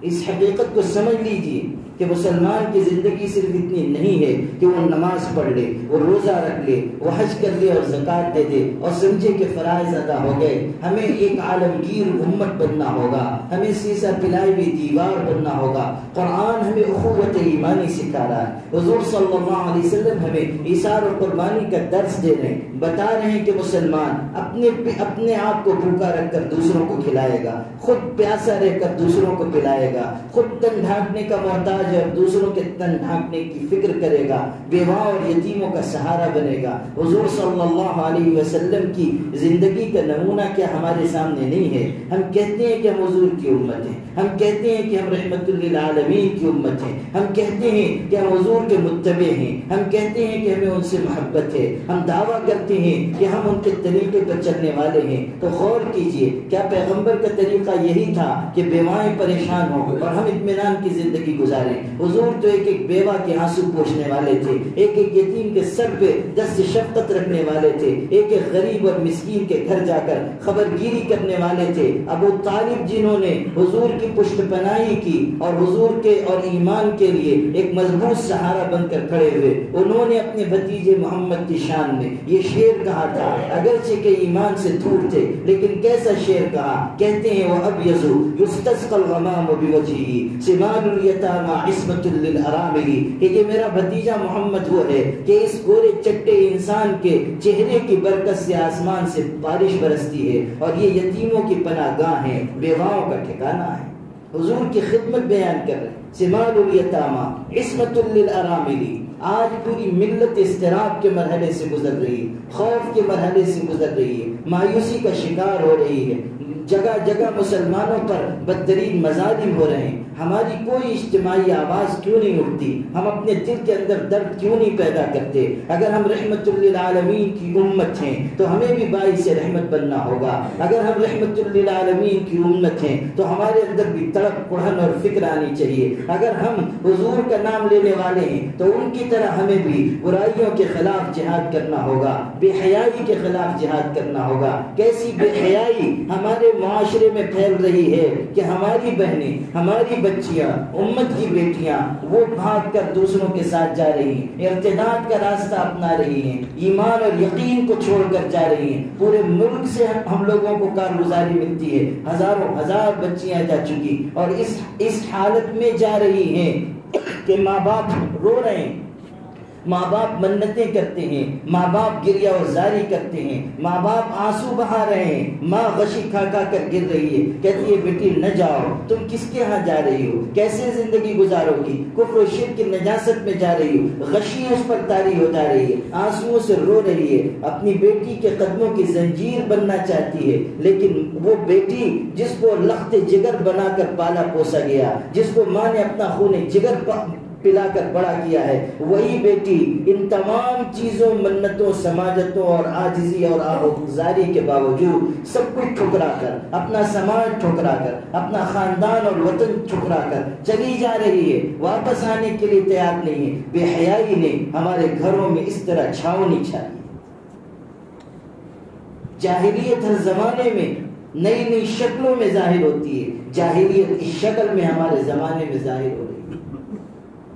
اس حقیقت کو سمجھ لیجئے کہ مسلمان کی زندگی صرف اتنی نہیں ہے کہ وہ نماز پڑھ لے, وہ روزہ رکھ لے, وہ حج کر لے اور زکوٰۃ دے دے اور سمجھے کہ فرائض ادا ہو گئے. ہمیں ایک عالمگیر امت بننا ہوگا, ہمیں سیسا پلائی ہوئی دیوار بننا ہوگا. قرآن ہمیں اخوت ایمانی سکھا رہا ہے. حضور صلی اللہ علیہ وسلم ہمیں ایثار اور قربانی کا درس دے رہے ہیں, بتا رہے ہیں کہ مسلمان اپنے آپ کو بھوکا رکھ کر دوسروں کو کھلائے گا, خود پیاسا رہ کر دوسروں کو پلائے گا, خود تن ڈھانکنے کا محتاج اور دوسروں کے تن ڈھانکنے کی فکر کرے گا, بیواں اور یتیموں کا سہارا بنے گا. حضور صلی اللہ علیہ وسلم کی زندگی کا نمونہ کیا ہمارے سامنے نہیں ہے؟ ہم کہتے ہیں کہ ہم حضور کی امت ہیں, ہم کہتے ہیں کہ ہم رحمت للعالمین کی امت ہیں, ہم کہتے ہیں کہ ہم حضور کے متبع ہیں, ہم کہتے ہیں کہ ہمیں ان سے محبت ہے, ہم دعویٰ کرتے ہیں کہ ہم ان کے طریقے پر چلنے والے ہیں. تو غور کیجئے, کیا پیغمبر کا طریقہ یہی تھا کہ بیوائیں پریشان ہو اور ہم اطمینان کی زندگی گزاریں. حضور تو ایک ایک بیوہ کے آنسو پوچھنے والے تھے, ایک ایک یتیم کے سر پہ دست شفقت رکھنے والے تھے, ایک ایک غریب اور مسکین کے گھر جا کر خبر گیری کرنے والے تھے. ابو طالب جنہوں نے حضور کی پشت پناہی کی اور حضور کے اور ایمان کے لیے ایک مضبوط سہارا بن کر کھڑے ہوئے, انہوں نے اپنے بھتیجے محمد کی شان میں یہ شعر کہا تھا, اگرچہ کہ ایمان سے دور تھے لیکن کیسا شعر کہا. کہتے ہیں وَأَبْيَضُ يُسْتَسْقَى الْغَمَامُ بِوَجْهِهِ سِمَالُ الْيَتَامَى عِصْمَةٌ لِلْأَرَامِلِ, کہ یہ میرا بھتیجا محمد وہ ہے کہ اس گورے چٹے انسان کے چہرے کی برکت سے آسمان سے بارش برستی ہے اور یہ یتیموں کی پناہ گاہ ہے, بیواؤں کا ٹھکانہ ہے. حضور کی خدمت بیان کر رہے ہیں. سمال الیتامى عصمۃ للارامل. آج پوری ملت اضطراب کے مرحلے سے گزر رہی ہے, خوف کے مرحلے سے گزر رہی ہے, مایوسی کا شکار ہو رہی ہے. جگہ جگہ مسلمانوں پر بدترین مظالم ہو رہے ہیں. ہماری کوئی اجتماعی آواز کیوں نہیں اٹھتی؟ ہم اپنے دل کے اندر درد کیوں نہیں پیدا کرتے؟ اگر ہم رحمت للعالمین کی امت ہیں تو ہمیں بھی باعث رحمت بننا ہوگا. اگر ہم رحمت للعالمین کی امت ہیں تو ہمارے اندر بھی تڑپ کڑھن اور فکر آنی چاہیے. اگر ہم حضور کا نام لینے والے ہیں تو ان کی طرح ہمیں بھی برائیوں کے خلاف جہاد کرنا ہوگا, بے حیائی کے خلاف جہاد کرنا ہوگا. کیسی بے حیائی ہمارے معاشرے میں پھیل رہی ہے کہ ہماری بہنیں, ہماری بچیاں, امت کی بیٹیاں وہ بھاگ کر دوسروں کے ساتھ جا رہی ہیں, ارتداد کا راستہ اپنا رہی ہیں, ایمان اور یقین کو چھوڑ کر جا رہی ہیں. پورے ملک سے ہم لوگوں کو کارگزاری ملتی ہے, ہزاروں ہزار بچیاں جا چکی اور اس حالت میں جا رہی ہیں کہ ماں باپ رو رہے ہیں, ماں باپ منتیں کرتے ہیں, ماں باپ گریہ اور زاری کرتے ہیں, ماں باپ آنسو بہا رہے ہیں, ماں غشی کھا کھا کر گر رہی ہے. کہتی ہے بیٹی نہ جاؤ, تم کس کے ہاں جا رہی ہو, کیسے زندگی گزارو گی, کفر و شرک کی نجاست میں جا رہی ہو. غشی اس پر طاری ہو جا رہی ہے, آنسوؤں سے رو رہی ہے, اپنی بیٹی کے قدموں کی زنجیر بننا چاہتی ہے. لیکن وہ بیٹی جس کو لخت جگر بنا کر پالا پوسا گیا, جس کو ماں نے اپنا خون جگر پلا کر بڑا کیا ہے, وہی بیٹی ان تمام چیزوں, منتوں, سماجتوں اور عاجزی اور آہوزاری کے باوجود سب کچھ ٹھکرا کر, اپنا سماج ٹھکرا کر, اپنا خاندان اور وطن ٹھکرا کر چلی جا رہی ہے, واپس آنے کے لیے تیار نہیں ہے. بے حیائی نے ہمارے گھروں میں اس طرح چھاؤنی چھائی. جاہلیت ہر زمانے میں نئی نئی شکلوں میں ظاہر ہوتی ہے, جاہلیت اس شکل میں ہمارے زمانے میں ظاہر ہو رہی ہے.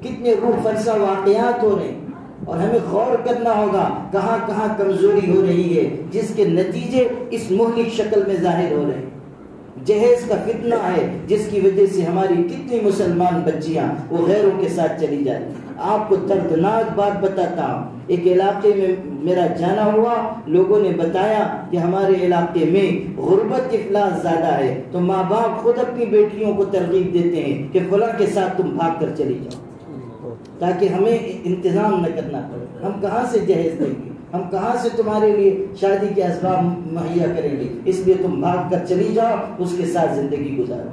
کتنے روح فرسا واقعات ہو رہے ہیں اور ہمیں غور کرنا ہوگا کہاں کہاں کمزوری ہو رہی ہے جس کے نتیجے اس مہلک شکل میں ظاہر ہو رہے ہیں. جہیز کا فتنہ ہے جس کی وجہ سے ہماری کتنی مسلمان بچیاں وہ غیروں کے ساتھ چلی جاتی ہیں. آپ کو دردناک بات بتاتا ہوں, ایک علاقے میں میرا جانا ہوا, لوگوں نے بتایا کہ ہمارے علاقے میں غربت افلاس زیادہ ہے, تو ماں باپ خود اپنی بیٹیوں کو ترغیب دیتے ہیں کہ فلاں کے ساتھ تم بھاگ کر چلی جاؤ تاکہ ہمیں انتظام نہ کرنا پڑے. ہم کہاں سے جہیز دیں گے, ہم کہاں سے تمہارے لیے شادی کے اسباب مہیا کریں گے, اس لیے تم بھاگ کر چلی جاؤ, اس کے ساتھ زندگی گزارو.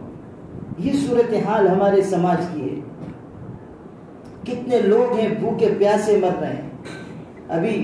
یہ صورتحال ہمارے سماج کی ہے. کتنے لوگ ہیں بھوکے پیاسے مر رہے ہیں. ابھی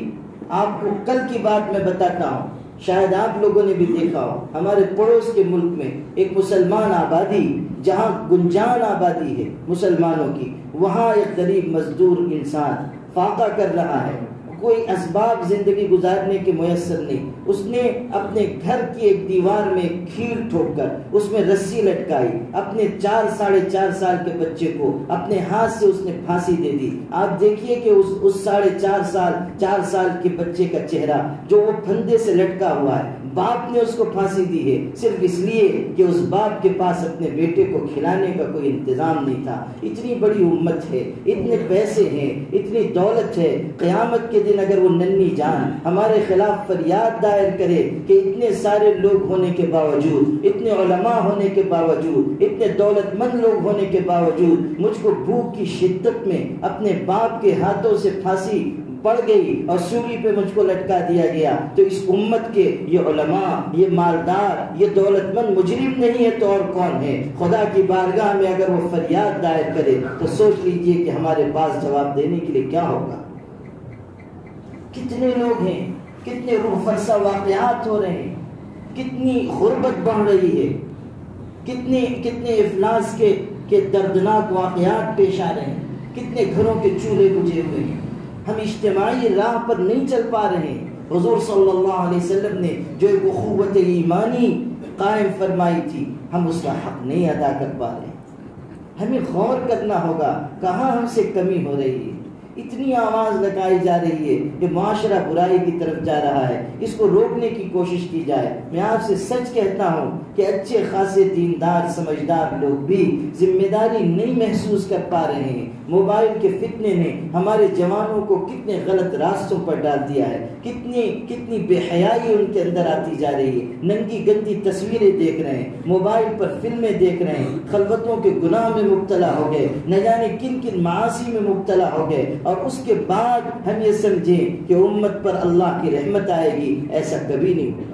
آپ کو کل کی بات میں بتاتا ہوں, شاید آپ لوگوں نے بھی دیکھا ہو, ہمارے پڑوس کے ملک میں ایک مسلمان آبادی, جہاں گنجان آبادی ہے مسلمانوں کی, وہاں ایک غریب مزدور انسان فاقہ کر رہا ہے, کوئی اسباب زندگی گزارنے کے میسر نہیں. اس نے اپنے گھر کی ایک دیوار میں کھیر ٹھوک کر اس میں رسی لٹکائی, اپنے 4-4.5 سال کے بچے کو اپنے ہاتھ سے اس نے پھانسی دے دی. آپ دیکھیے کہ اس 4 سال کے بچے کا چہرہ جو وہ پھندے سے لٹکا ہوا ہے, باپ نے اس کو پھانسی دی ہے صرف اس لیے کہ اس باپ کے پاس اپنے بیٹے کو کھلانے کا کوئی انتظام نہیں تھا. اتنی بڑی امت ہے, اتنے پیسے ہیں, اتنی دولت ہے, قیامت کے دن اگر وہ ننھی جان ہمارے خلاف فریاد دائر کرے کہ اتنے سارے لوگ ہونے کے باوجود, اتنے علماء ہونے کے باوجود, اتنے دولت مند لوگ ہونے کے باوجود مجھ کو بھوک کی شدت میں اپنے باپ کے ہاتھوں سے پھانسی پڑ گئی اور سولی پہ مجھ کو لٹکا دیا گیا, تو اس امت کے یہ علماء, یہ مالدار, یہ دولت مند مجرم نہیں ہے تو اور کون ہے؟ خدا کی بارگاہ میں اگر وہ فریاد دائر کرے تو سوچ لیجئے کہ ہمارے پاس جواب دینے کے لیے کیا ہوگا. کتنے لوگ ہیں, کتنے روح فرسا واقعات ہو رہے ہیں, کتنی غربت بڑھ رہی ہے, کتنے افلاس کے کہ دردناک واقعات پیش آ رہے ہیں، کتنے گھروں کے چولہے بجھے ہوئے ہیں، ہم اجتماعی راہ پر نہیں چل پا رہے ہیں۔ حضور صلی اللہ علیہ وسلم نے جو ایک اخوت ایمانی قائم فرمائی تھی، ہم اس کا حق نہیں ادا کر پا رہے ہیں۔ ہمیں غور کرنا ہوگا کہاں ہم سے کمی ہو رہی ہے۔ اتنی آواز لگائی جا رہی ہے کہ معاشرہ برائی کی طرف جا رہا ہے، اس کو روکنے کی کوشش کی جائے۔ میں آپ سے سچ کہتا ہوں کہ اچھے خاصے دیندار سمجھدار لوگ بھی ذمہ داری نہیں محسوس کر پا رہے ہیں۔ موبائل کے فتنے نے ہمارے جوانوں کو کتنے غلط راستوں پر ڈال دیا ہے، کتنی بے حیائی ان کے اندر آتی جا رہی ہے۔ ننگی گندی تصویریں دیکھ رہے ہیں، موبائل پر فلمیں دیکھ رہے ہیں، خلوتوں کے گناہ میں مبتلا ہو گئے، نہ جانے کن کن معاصی میں مبتلا ہو گئے، اور اس کے بعد ہم یہ سمجھیں کہ امت پر اللہ کی رحمت آئے گی، ایسا کبھی نہیں ہوگا۔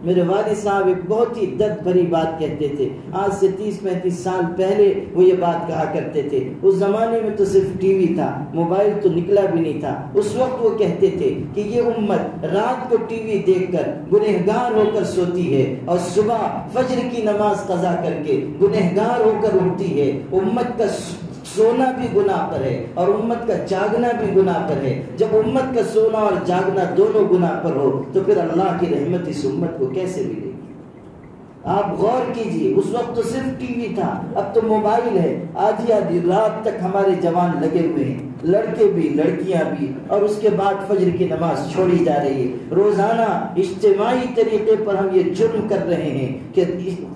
میرے والد صاحب ایک بہت ہی درد بھری بات کہتے تھے، آج سے 30-35 سال پہلے وہ یہ بات کہا کرتے تھے۔ اس زمانے میں تو صرف ٹی وی تھا، موبائل تو نکلا بھی نہیں تھا۔ اس وقت وہ کہتے تھے کہ یہ امت رات کو ٹی وی دیکھ کر گنہگار ہو کر سوتی ہے اور صبح فجر کی نماز قضا کر کے گنہگار ہو کر اٹھتی ہے۔ امت کا سونا بھی گناہ پر ہے اور امت کا جاگنا بھی گناہ پر ہے۔ جب امت کا سونا اور جاگنا دونوں گناہ پر ہو تو پھر اللہ کی رحمت اس امت کو کیسے ملے گی؟ آپ غور کیجئے، اس وقت تو صرف ٹی وی تھا، اب تو موبائل ہے۔ آدھی آدھی رات تک ہمارے جوان لگے ہوئے ہیں، لڑکے بھی لڑکیاں بھی، اور اس کے بعد فجر کی نماز چھوڑی جا رہی ہے۔ روزانہ اجتماعی طریقے پر ہم یہ جرم کر رہے ہیں کہ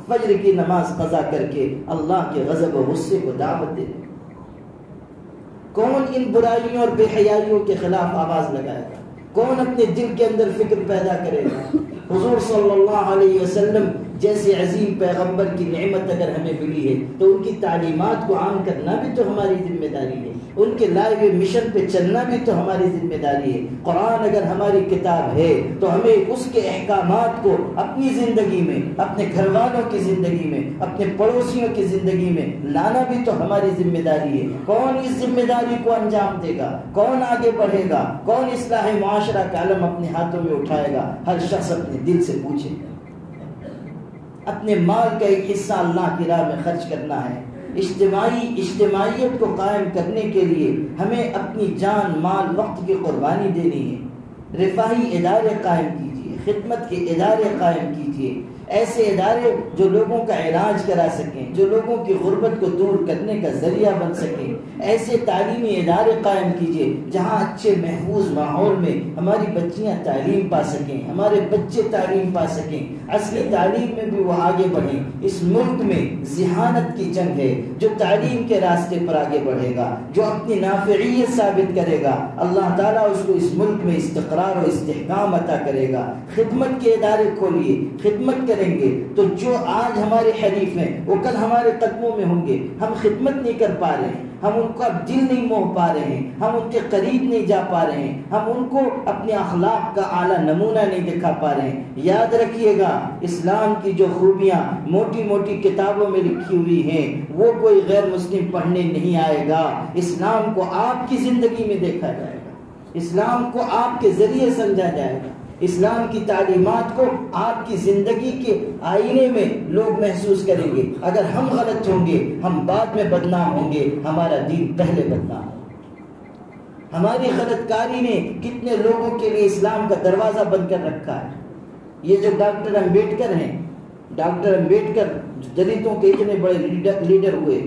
فجر کی نماز قضا کر کے اللہ کے غضب و غصے کو دعوت دے رہے ہیں۔ کون ان برائیوں اور بے حیائیوں کے خلاف آواز لگائے گا؟ کون اپنے دل کے اندر فکر پیدا کرے گا؟ حضور صلی اللہ علیہ وسلم جیسے عظیم پیغمبر کی نعمت اگر ہمیں ملی ہے تو ان کی تعلیمات کو عام کرنا بھی تو ہماری ذمہ داری ہے، ان کے لائے ہوئے مشن پہ چلنا بھی تو ہماری ذمہ داری ہے۔ قرآن اگر ہماری کتاب ہے تو ہمیں اس کے احکامات کو اپنی زندگی میں، اپنے گھر والوں کی زندگی میں، اپنے پڑوسیوں کی زندگی میں لانا بھی تو ہماری ذمہ داری ہے۔ کون اس ذمہ داری کو انجام دے گا؟ کون آگے بڑھے گا؟ کون اصلاح معاشرہ کا علم اپنے ہاتھوں میں اٹھائے گا؟ ہر شخص اپنے دل سے پوچھے۔ اپنے مال کا ایک حصہ اللہ کی راہ میں خرچ کرنا ہے۔ اجتماعیت کو قائم کرنے کے لیے ہمیں اپنی جان، مال، وقت کی قربانی دینی ہے۔ رفاہی ادارے قائم کیجیے، خدمت کے ادارے قائم کیجیے، ایسے ادارے جو لوگوں کا علاج کرا سکیں، جو لوگوں کی غربت کو دور کرنے کا ذریعہ بن سکیں۔ ایسے تعلیمی ادارے قائم کیجیے جہاں اچھے محفوظ ماحول میں ہماری بچیاں تعلیم پا سکیں، ہمارے بچے تعلیم پا سکیں، اصلی تعلیم میں بھی وہ آگے بڑھیں۔ اس ملک میں ذہانت کی جنگ ہے، جو تعلیم کے راستے پر آگے بڑھے گا، جو اپنی نافعیت ثابت کرے گا، اللہ تعالیٰ اس کو اس ملک میں استقرار و استحکام عطا کرے گا۔ خدمت کے ادارے کھولیے، خدمت کریں گے تو جو آج ہمارے حریف ہیں وہ کل ہمارے قدموں میں ہوں گے۔ ہم خدمت نہیں کر پا رہے ہیں، ہم ان کا دل نہیں موہ پا رہے ہیں، ہم ان کے قریب نہیں جا پا رہے ہیں، ہم ان کو اپنے اخلاق کا اعلیٰ نمونہ نہیں دکھا پا رہے ہیں۔ یاد رکھیے گا، اسلام کی جو خوبیاں موٹی موٹی کتابوں میں لکھی ہوئی ہیں وہ کوئی غیر مسلم پڑھنے نہیں آئے گا۔ اسلام کو آپ کی زندگی میں دیکھا جائے گا، اسلام کو آپ کے ذریعے سمجھا جائے گا، اسلام کی تعلیمات کو آپ کی زندگی کے آئینے میں لوگ محسوس کریں گے۔ اگر ہم غلط ہوں گے ہم بعد میں بدنام ہوں گے، ہمارا دین پہلے بدنام ہوگا۔ ہماری غلط کاری نے کتنے لوگوں کے لیے اسلام کا دروازہ بند کر رکھا ہے۔ یہ جو ڈاکٹر امبیڈکر ہیں، ڈاکٹر امبیڈکر دلتوں کے اتنے بڑے لیڈر ہوئے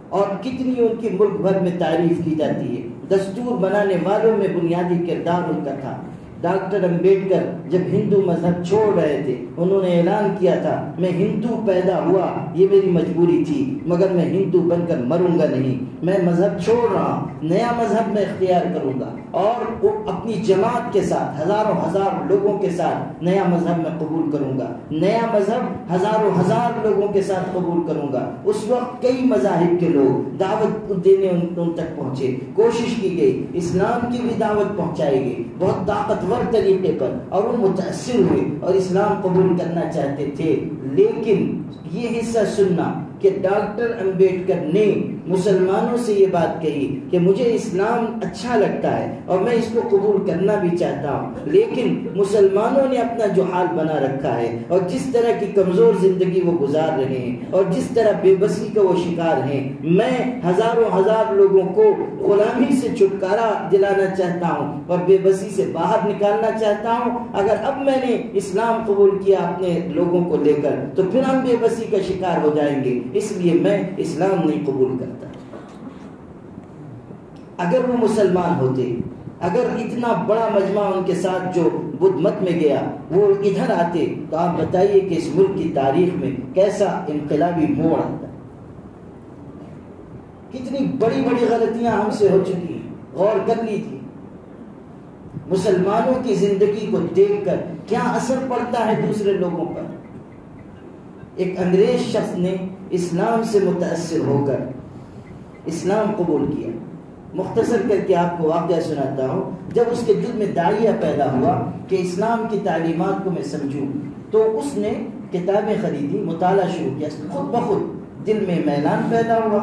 اور کتنی ان کی ملک بھر میں تعریف کی جاتی ہے۔ دستور بنانے والوں میں بنیادی کردار ان کا تھا۔ ڈاکٹر امبیڈکر جب ہندو مذہب چھوڑ رہے تھے انہوں نے اعلان کیا تھا، میں ہندو پیدا ہوا، یہ میری مجبوری تھی، مگر میں ہندو بن کر مروں گا نہیں، میں مذہب چھوڑ رہا ہوں، نیا مذہب میں اختیار کروں گا اور اپنی جماعت کے ساتھ ہزاروں ہزار لوگوں کے ساتھ نیا مذہب میں قبول کروں گا، نیا مذہب ہزاروں ہزار لوگوں کے ساتھ قبول کروں گا۔ اس وقت کئی مذاہب کے لوگ دعوت دینے ان تک پہنچے، کوشش کی گئی اسلام کی بھی دعوت پہنچائی گئی بہت طاقتور طریقے پر، اور وہ متاثر ہوئے اور اسلام قبول کرنا چاہتے تھے۔ لیکن یہ حصہ سننا کہ ڈاکٹر امبیڈکر نے مسلمانوں سے یہ بات کہی کہ مجھے اسلام اچھا لگتا ہے اور میں اس کو قبول کرنا بھی چاہتا ہوں، لیکن مسلمانوں نے اپنا جو حال بنا رکھا ہے اور جس طرح کی کمزور زندگی وہ گزار رہے ہیں اور جس طرح بے بسی کا وہ شکار ہیں، میں ہزاروں ہزار لوگوں کو غلامی سے چھٹکارا دلانا چاہتا ہوں اور بے بسی سے باہر نکالنا چاہتا ہوں۔ اگر اب میں نے اسلام قبول کیا اپنے لوگوں کو لے کر تو پھر ہم بے بسی کا شکار ہو جائیں گے، اس لیے میں اسلام نہیں قبول کرتا۔ اگر وہ مسلمان ہوتے، اگر اتنا بڑا مجمع ان کے ساتھ جو بدھ مت میں گیا وہ ادھر آتے، تو آپ بتائیے کہ اس ملک کی تاریخ میں کیسا انقلابی موڑ آتا۔ کتنی بڑی بڑی غلطیاں ہم سے ہو چکی ہیں، غور کر لی تھی۔ مسلمانوں کی زندگی کو دیکھ کر کیا اثر پڑتا ہے دوسرے لوگوں پر۔ ایک انگریز شخص نے اسلام سے متاثر ہو کر اسلام قبول کیا۔ مختصر کر کے آپ کو واقعہ سناتا ہوں۔ جب اس کے دل میں داعیہ پیدا ہوا کہ اسلام کی تعلیمات کو میں سمجھوں، تو اس نے کتابیں خریدی، مطالعہ شروع کیا۔ خود بخود دل میں میلان پیدا ہوا،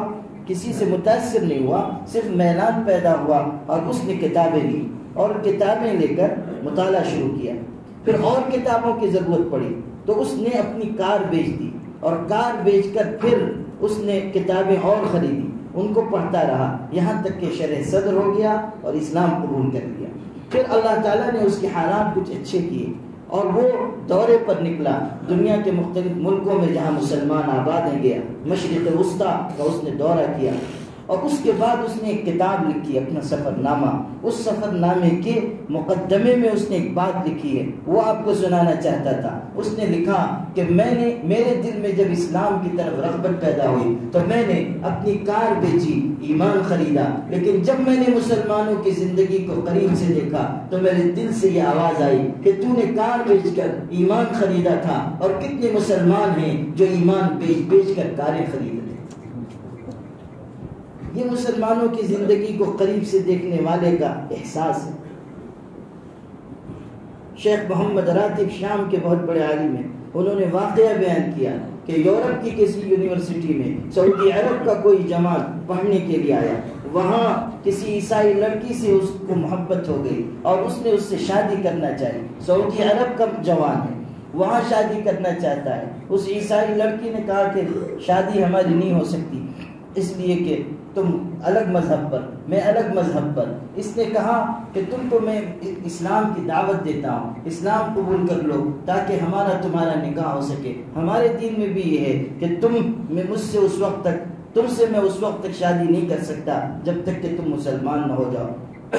کسی سے متاثر نہیں ہوا، صرف میلان پیدا ہوا اور اس نے کتابیں لی اور کتابیں لے کر مطالعہ شروع کیا۔ پھر اور کتابوں کی ضرورت پڑی تو اس نے اپنی کار بیچ دی اور کار بیچ کر پھر اس نے کتابیں اور خریدی، ان کو پڑھتا رہا یہاں تک کہ شرح صدر ہو گیا اور اسلام قبول کر لیا۔ پھر اللہ تعالیٰ نے اس کے حالات کچھ اچھے کیے اور وہ دورے پر نکلا، دنیا کے مختلف ملکوں میں جہاں مسلمان آباد ہیں گیا، مشرق وسطیٰ کا اس نے دورہ کیا اور اس کے بعد اس نے ایک کتاب لکھی، اپنا سفر نامہ۔ اس سفر نامے کے مقدمے میں اس نے ایک بات لکھی ہے، وہ آپ کو سنانا چاہتا تھا۔ اس نے لکھا کہ میرے دل میں جب اسلام کی طرف رغبت پیدا ہوئی تو میں نے اپنی کار بیچی، ایمان خریدا، لیکن جب میں نے مسلمانوں کی زندگی کو قریب سے دیکھا تو میرے دل سے یہ آواز آئی کہ تو نے کار بیچ کر ایمان خریدا تھا، اور کتنے مسلمان ہیں جو ایمان بیچ کر کاریں خرید رہے۔ یہ مسلمانوں کی زندگی کو قریب سے دیکھنے والے کا احساس ہے۔ شیخ محمد راتب شام کے بہت بڑے عالم ہیں، انہوں نے واقعہ بیان کیا کہ یورپ کی کسی یونیورسٹی میں سعودی عرب کا کوئی جماعت پڑھنے کے لیے آیا، وہاں کسی عیسائی لڑکی سے اس کو محبت ہو گئی اور اس نے اس سے شادی کرنا چاہی۔ سعودی عرب کا جوان ہے، وہاں شادی کرنا چاہتا ہے۔ اس عیسائی لڑکی نے کہا کہ شادی ہماری نہیں ہو سکتی، اس لیے کہ تم الگ مذہب پر، میں الگ مذہب پر۔ اس نے کہا کہ تم کو میں اسلام کی دعوت دیتا ہوں، اسلام قبول کر لو تاکہ ہمارا تمہارا نکاح ہو سکے۔ ہمارے دین میں بھی یہ ہے کہ تم سے میں اس وقت تک شادی نہیں کر سکتا جب تک کہ تم مسلمان نہ ہو جاؤ۔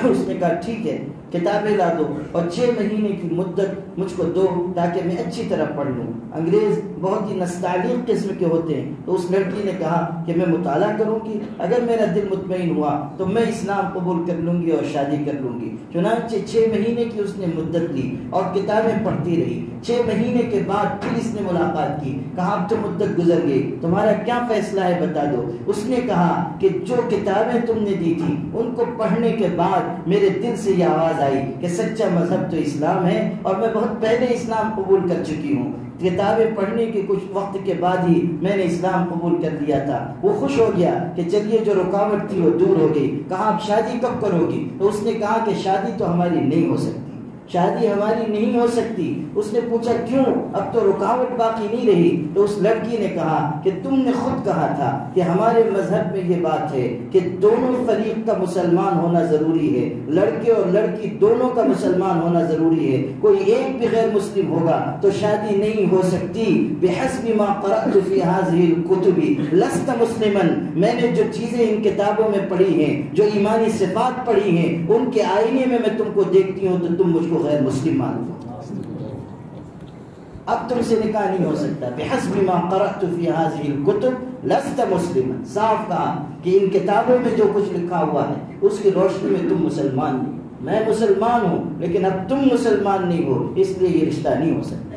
اس نے کہا ٹھیک ہے، کتابیں لا دو اور 6 مہینے کی مدت مجھ کو دو تاکہ میں اچھی طرح پڑھ لوں۔ انگریز بہت ہی نستعلیق قسم کے ہوتے ہیں، تو اس لڑکی نے کہا کہ میں مطالعہ کروں گی، اگر میرا دل مطمئن ہوا تو میں اسلام قبول کر لوں گی اور شادی کر لوں گی۔ چنانچہ 6 مہینے کی اس نے مدت لی اور کتابیں پڑھتی رہی۔ 6 مہینے کے بعد پھر اس نے ملاقات کی، کہا اب تو مدت گزر گئی، تمہارا کیا فیصلہ ہے بتا دو۔ اس نے کہا کہ جو کتابیں تم نے دی تھی ان کو پڑھنے کے بعد میرے دل سے یہ آواز آئی کہ سچا مذہب تو اسلام ہے اور میں بہت پہلے اسلام قبول کر چکی ہوں۔ کتابیں پڑھنے کے کچھ وقت کے بعد ہی میں نے اسلام قبول کر لیا تھا۔ وہ خوش ہو گیا کہ چلیے جو رکاوٹ تھی وہ دور ہو گئی۔ کہا آپ شادی کب کرو گی؟ تو اس نے کہا کہ شادی تو ہماری نہیں ہو سکتی، شادی ہماری نہیں ہو سکتی۔ اس نے پوچھا کیوں؟ اب تو رکاوٹ باقی نہیں رہی۔ تو اس لڑکی نے کہا کہ تم نے خود کہا تھا کہ ہمارے مذہب میں یہ بات ہے کہ دونوں فریق کا مسلمان ہونا ضروری ہے، لڑکے اور لڑکی دونوں کا مسلمان ہونا ضروری ہے، کوئی ایک بھی غیر مسلم ہوگا تو شادی نہیں ہو سکتی۔ بحسب ما قرأت فی هذه الكتب لست مسلما، میں نے جو چیزیں ان کتابوں میں پڑھی ہیں، جو ایمانی صفات پڑھی ہیں، ان کے آئینے میں میں تم کو دیکھتی ہوں تو تم مجھ کو غیر مسلم مان لو، اب تم سے نکاح نہیں ہو سکتا۔ بحسب ما قرأت فی هذه الكتب لست مسلما، صاف کہا کہ ان کتابوں میں جو کچھ لکھا ہوا ہے اس کی روشنی میں تم مسلمان نہیں۔ میں مسلمان ہوں لیکن اب تم مسلمان نہیں ہو، اس لیے یہ رشتہ نہیں ہو سکتا۔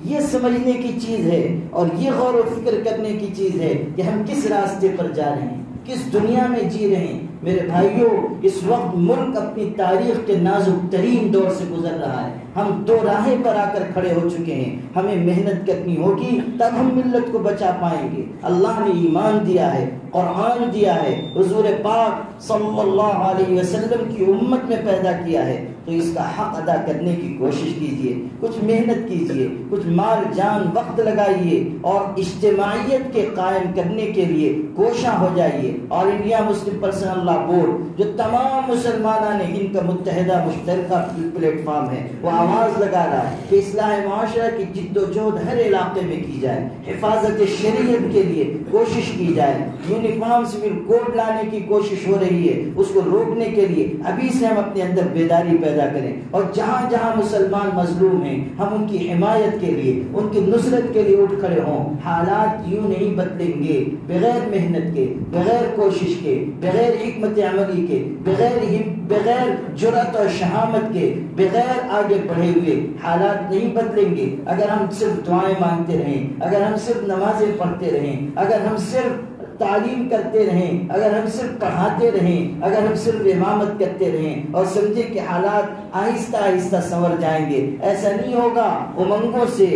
یہ سمجھنے کی چیز ہے اور یہ غور و فکر کرنے کی چیز ہے کہ ہم کس راستے پر جا رہے ہیں۔ کس دنیا میں جی رہے ہیں میرے بھائیوں؟ اس وقت ملک اپنی تاریخ کے نازک ترین دور سے گزر رہا ہے. ہم دو راہیں پر آ کر کھڑے ہو چکے ہیں. ہمیں محنت کرنی ہوگی تب ہم ملت کو بچا پائیں گے. اللہ نے ایمان دیا ہے، قرآن دیا ہے، حضور پاک صلی اللہ علیہ وسلم کی امت میں پیدا کیا ہے، تو اس کا حق ادا کرنے کی کوشش کیجئے. کچھ محنت کیجئے، کچھ مال جان وقت لگائیے اور اجتماعیت کے قائم کرنے کے لیے کوشاں ہو جائیے. اور انڈیا مسلم پرسنل لا بورڈ جو تمام مسلمانوں نے ان کا متحدہ مشترکہ پلیٹ فارم ہے، وہ آواز لگا رہا ہے کہ اصلاح معاشرہ کی جد و جہد ہر علاقے میں کی جائے، حفاظت شریعت کے لیے کوشش کی جائے. یونیفارم سول کوڈ لانے کی کوشش ہو رہی ہے، اس کو روکنے کے لیے ابھی سے ہم اپنے اندر بیداری پیدا کریں. اور جہاں جہاں مسلمان مظلوم ہیں ہم ان کی حمایت کے لیے، ان کی نصرت کے لیے اٹھ کھڑے ہوں. حالات یوں نہیں بدلیں گے بغیر محنت کے، بغیر کوشش کے، بغیر حکمت عملی کے، بغیر جرأت اور شہامت کے، بغیر آگے بڑھے ہوئے حالات نہیں بدلیں گے. اگر ہم صرف دعائیں مانگتے رہیں، اگر ہم صرف نمازیں پڑھتے رہیں، اگر ہم صرف تعلیم کرتے رہیں، اگر ہم صرف پڑھاتے رہیں، اگر ہم صرف امامت کرتے رہیں اور سمجھے کہ حالات آہستہ آہستہ سنور جائیں گے، ایسا نہیں ہوگا. امنگوں سے،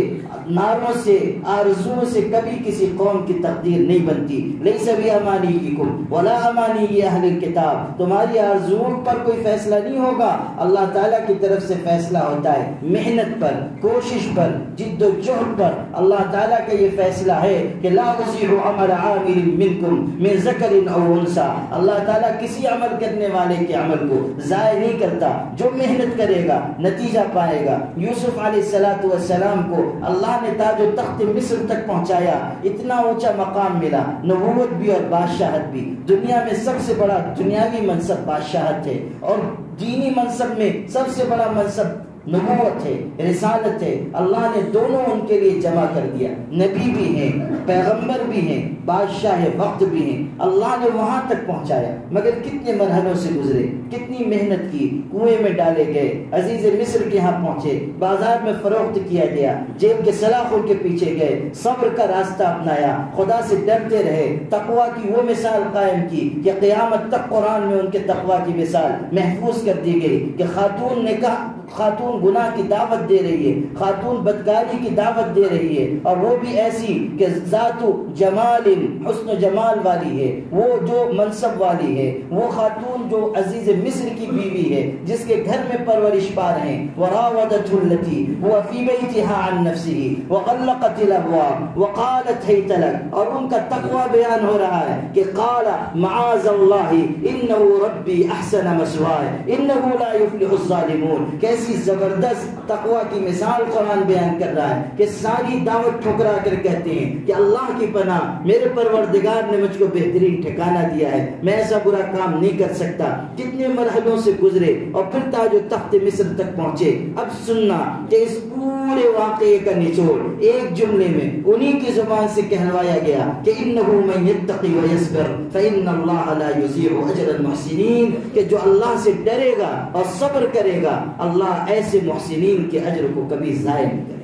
نعروں سے، آرزوؤں سے کبھی کسی قوم کی تقدیر نہیں بنتی. لیس بامانیکم ولا امانی اہل الکتاب، تمہاری آرزوؤں پر کوئی فیصلہ نہیں ہوگا، اللہ تعالیٰ کی طرف سے فیصلہ ہوتا ہے. محنت پر، کوشش پر، جد و جہد پر اللہ تعالیٰ کا یہ فیصلہ ہے کہ لا اضیع عمل عامل منکم من ذکر او انثی. اللہ تعالیٰ کسی عمل کرنے والے کے عمل کو ضائع نہیں کرتا. جو محنت کرے گا نتیجہ پائے گا. یوسف علیہ السلام کو اللہ نے تاج و تخت مصر تک پہنچایا، اتنا اونچا مقام ملا، نبوت بھی اور بادشاہت بھی. دنیا میں سب سے بڑا دنیاوی منصب بادشاہت ہے، اور دینی منصب میں سب سے بڑا منصب نبوت ہے، رسالت ہے. اللہ نے دونوں ان کے لیے جمع کر دیا. نبی بھی ہیں، پیغمبر بھی ہیں، بادشاہ وقت بھی ہیں. اللہ نے وہاں تک پہنچایا، مگر کتنے مرحلوں سے گزرے، کتنی محنت کی. کنویں میں ڈالے گئے، عزیز مصر کے یہاں پہنچے، بازار میں فروخت کیا گیا، جیب کے سلاخوں کے پیچھے گئے، صبر کا راستہ اپنایا، خدا سے ڈرتے رہے، تقوی کی وہ مثال قائم کی کہ قیامت تک قرآن میں ان کے تقوی کی مثال محفوظ کر دی گئی کہ خاتون نے کہا، خاتون گناہ کی دعوت دے رہی ہے، خاتون بدکاری کی دعوت دے رہی ہے، اور وہ بھی ایسی کہ ذات جمال، حسن و جمال والی ہے، وہ جو منصب والی ہے، وہ خاتون جو عزیز مصر کی بیوی ہے، جس کے گھر میں پرورش پا رہے ہیں. وراودته التي هو في بيتها عن نفسه وغلقت الابواب وقالت هيت لك. اور ان کا تقوی بیان ہو رہا ہے کہ قال معاذ الله انه ربي احسن مثواي انه لا يفلح الظالمون. کیسی زبردست تقوی کی مثال قرآن بیان کر رہا ہے کہ ساری دعوت ٹھکرا کر کہتے ہیں کہ اللہ کی پناہ، میرے پروردگار نے مجھ کو بہترین ٹھکانہ دیا ہے، میں ایسا برا کام نہیں کر سکتا. کتنے مرحلوں سے گزرے اور پھر تاج و تخت مصر تک پہنچے. اب سننا کہ اس پورے واقعے کا نچوڑ ایک جملے میں انہی کی زبان سے کہلوایا گیا کہ انه من يتقي ويصبر فان الله لا يضيع اجر المحسنين، کہ جو اللہ سے ڈرے گا اور صبر کرے گا اللہ ایسے محسنین کے اجر کو کبھی ضائع نہیں کرے.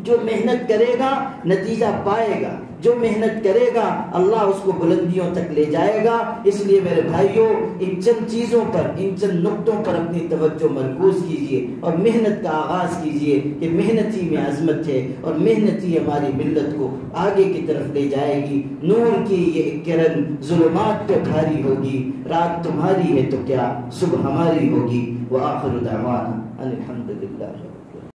جو محنت کرے گا نتیجہ پائے گا، جو محنت کرے گا اللہ اس کو بلندیوں تک لے جائے گا. اس لیے میرے بھائیوں ان چند چیزوں پر، ان چند نقطوں پر اپنی توجہ مرکوز کیجئے اور محنت کا آغاز کیجئے کہ محنت ہی میں عظمت ہے اور محنت ہی ہماری ملت کو آگے کی طرف لے جائے گی. نور کی یہ کرن ظلمات پہ بھاری ہوگی، رات تمہاری ہے تو کیا صبح ہماری ہوگی. وآخر دعوانا ان الحمد للہ.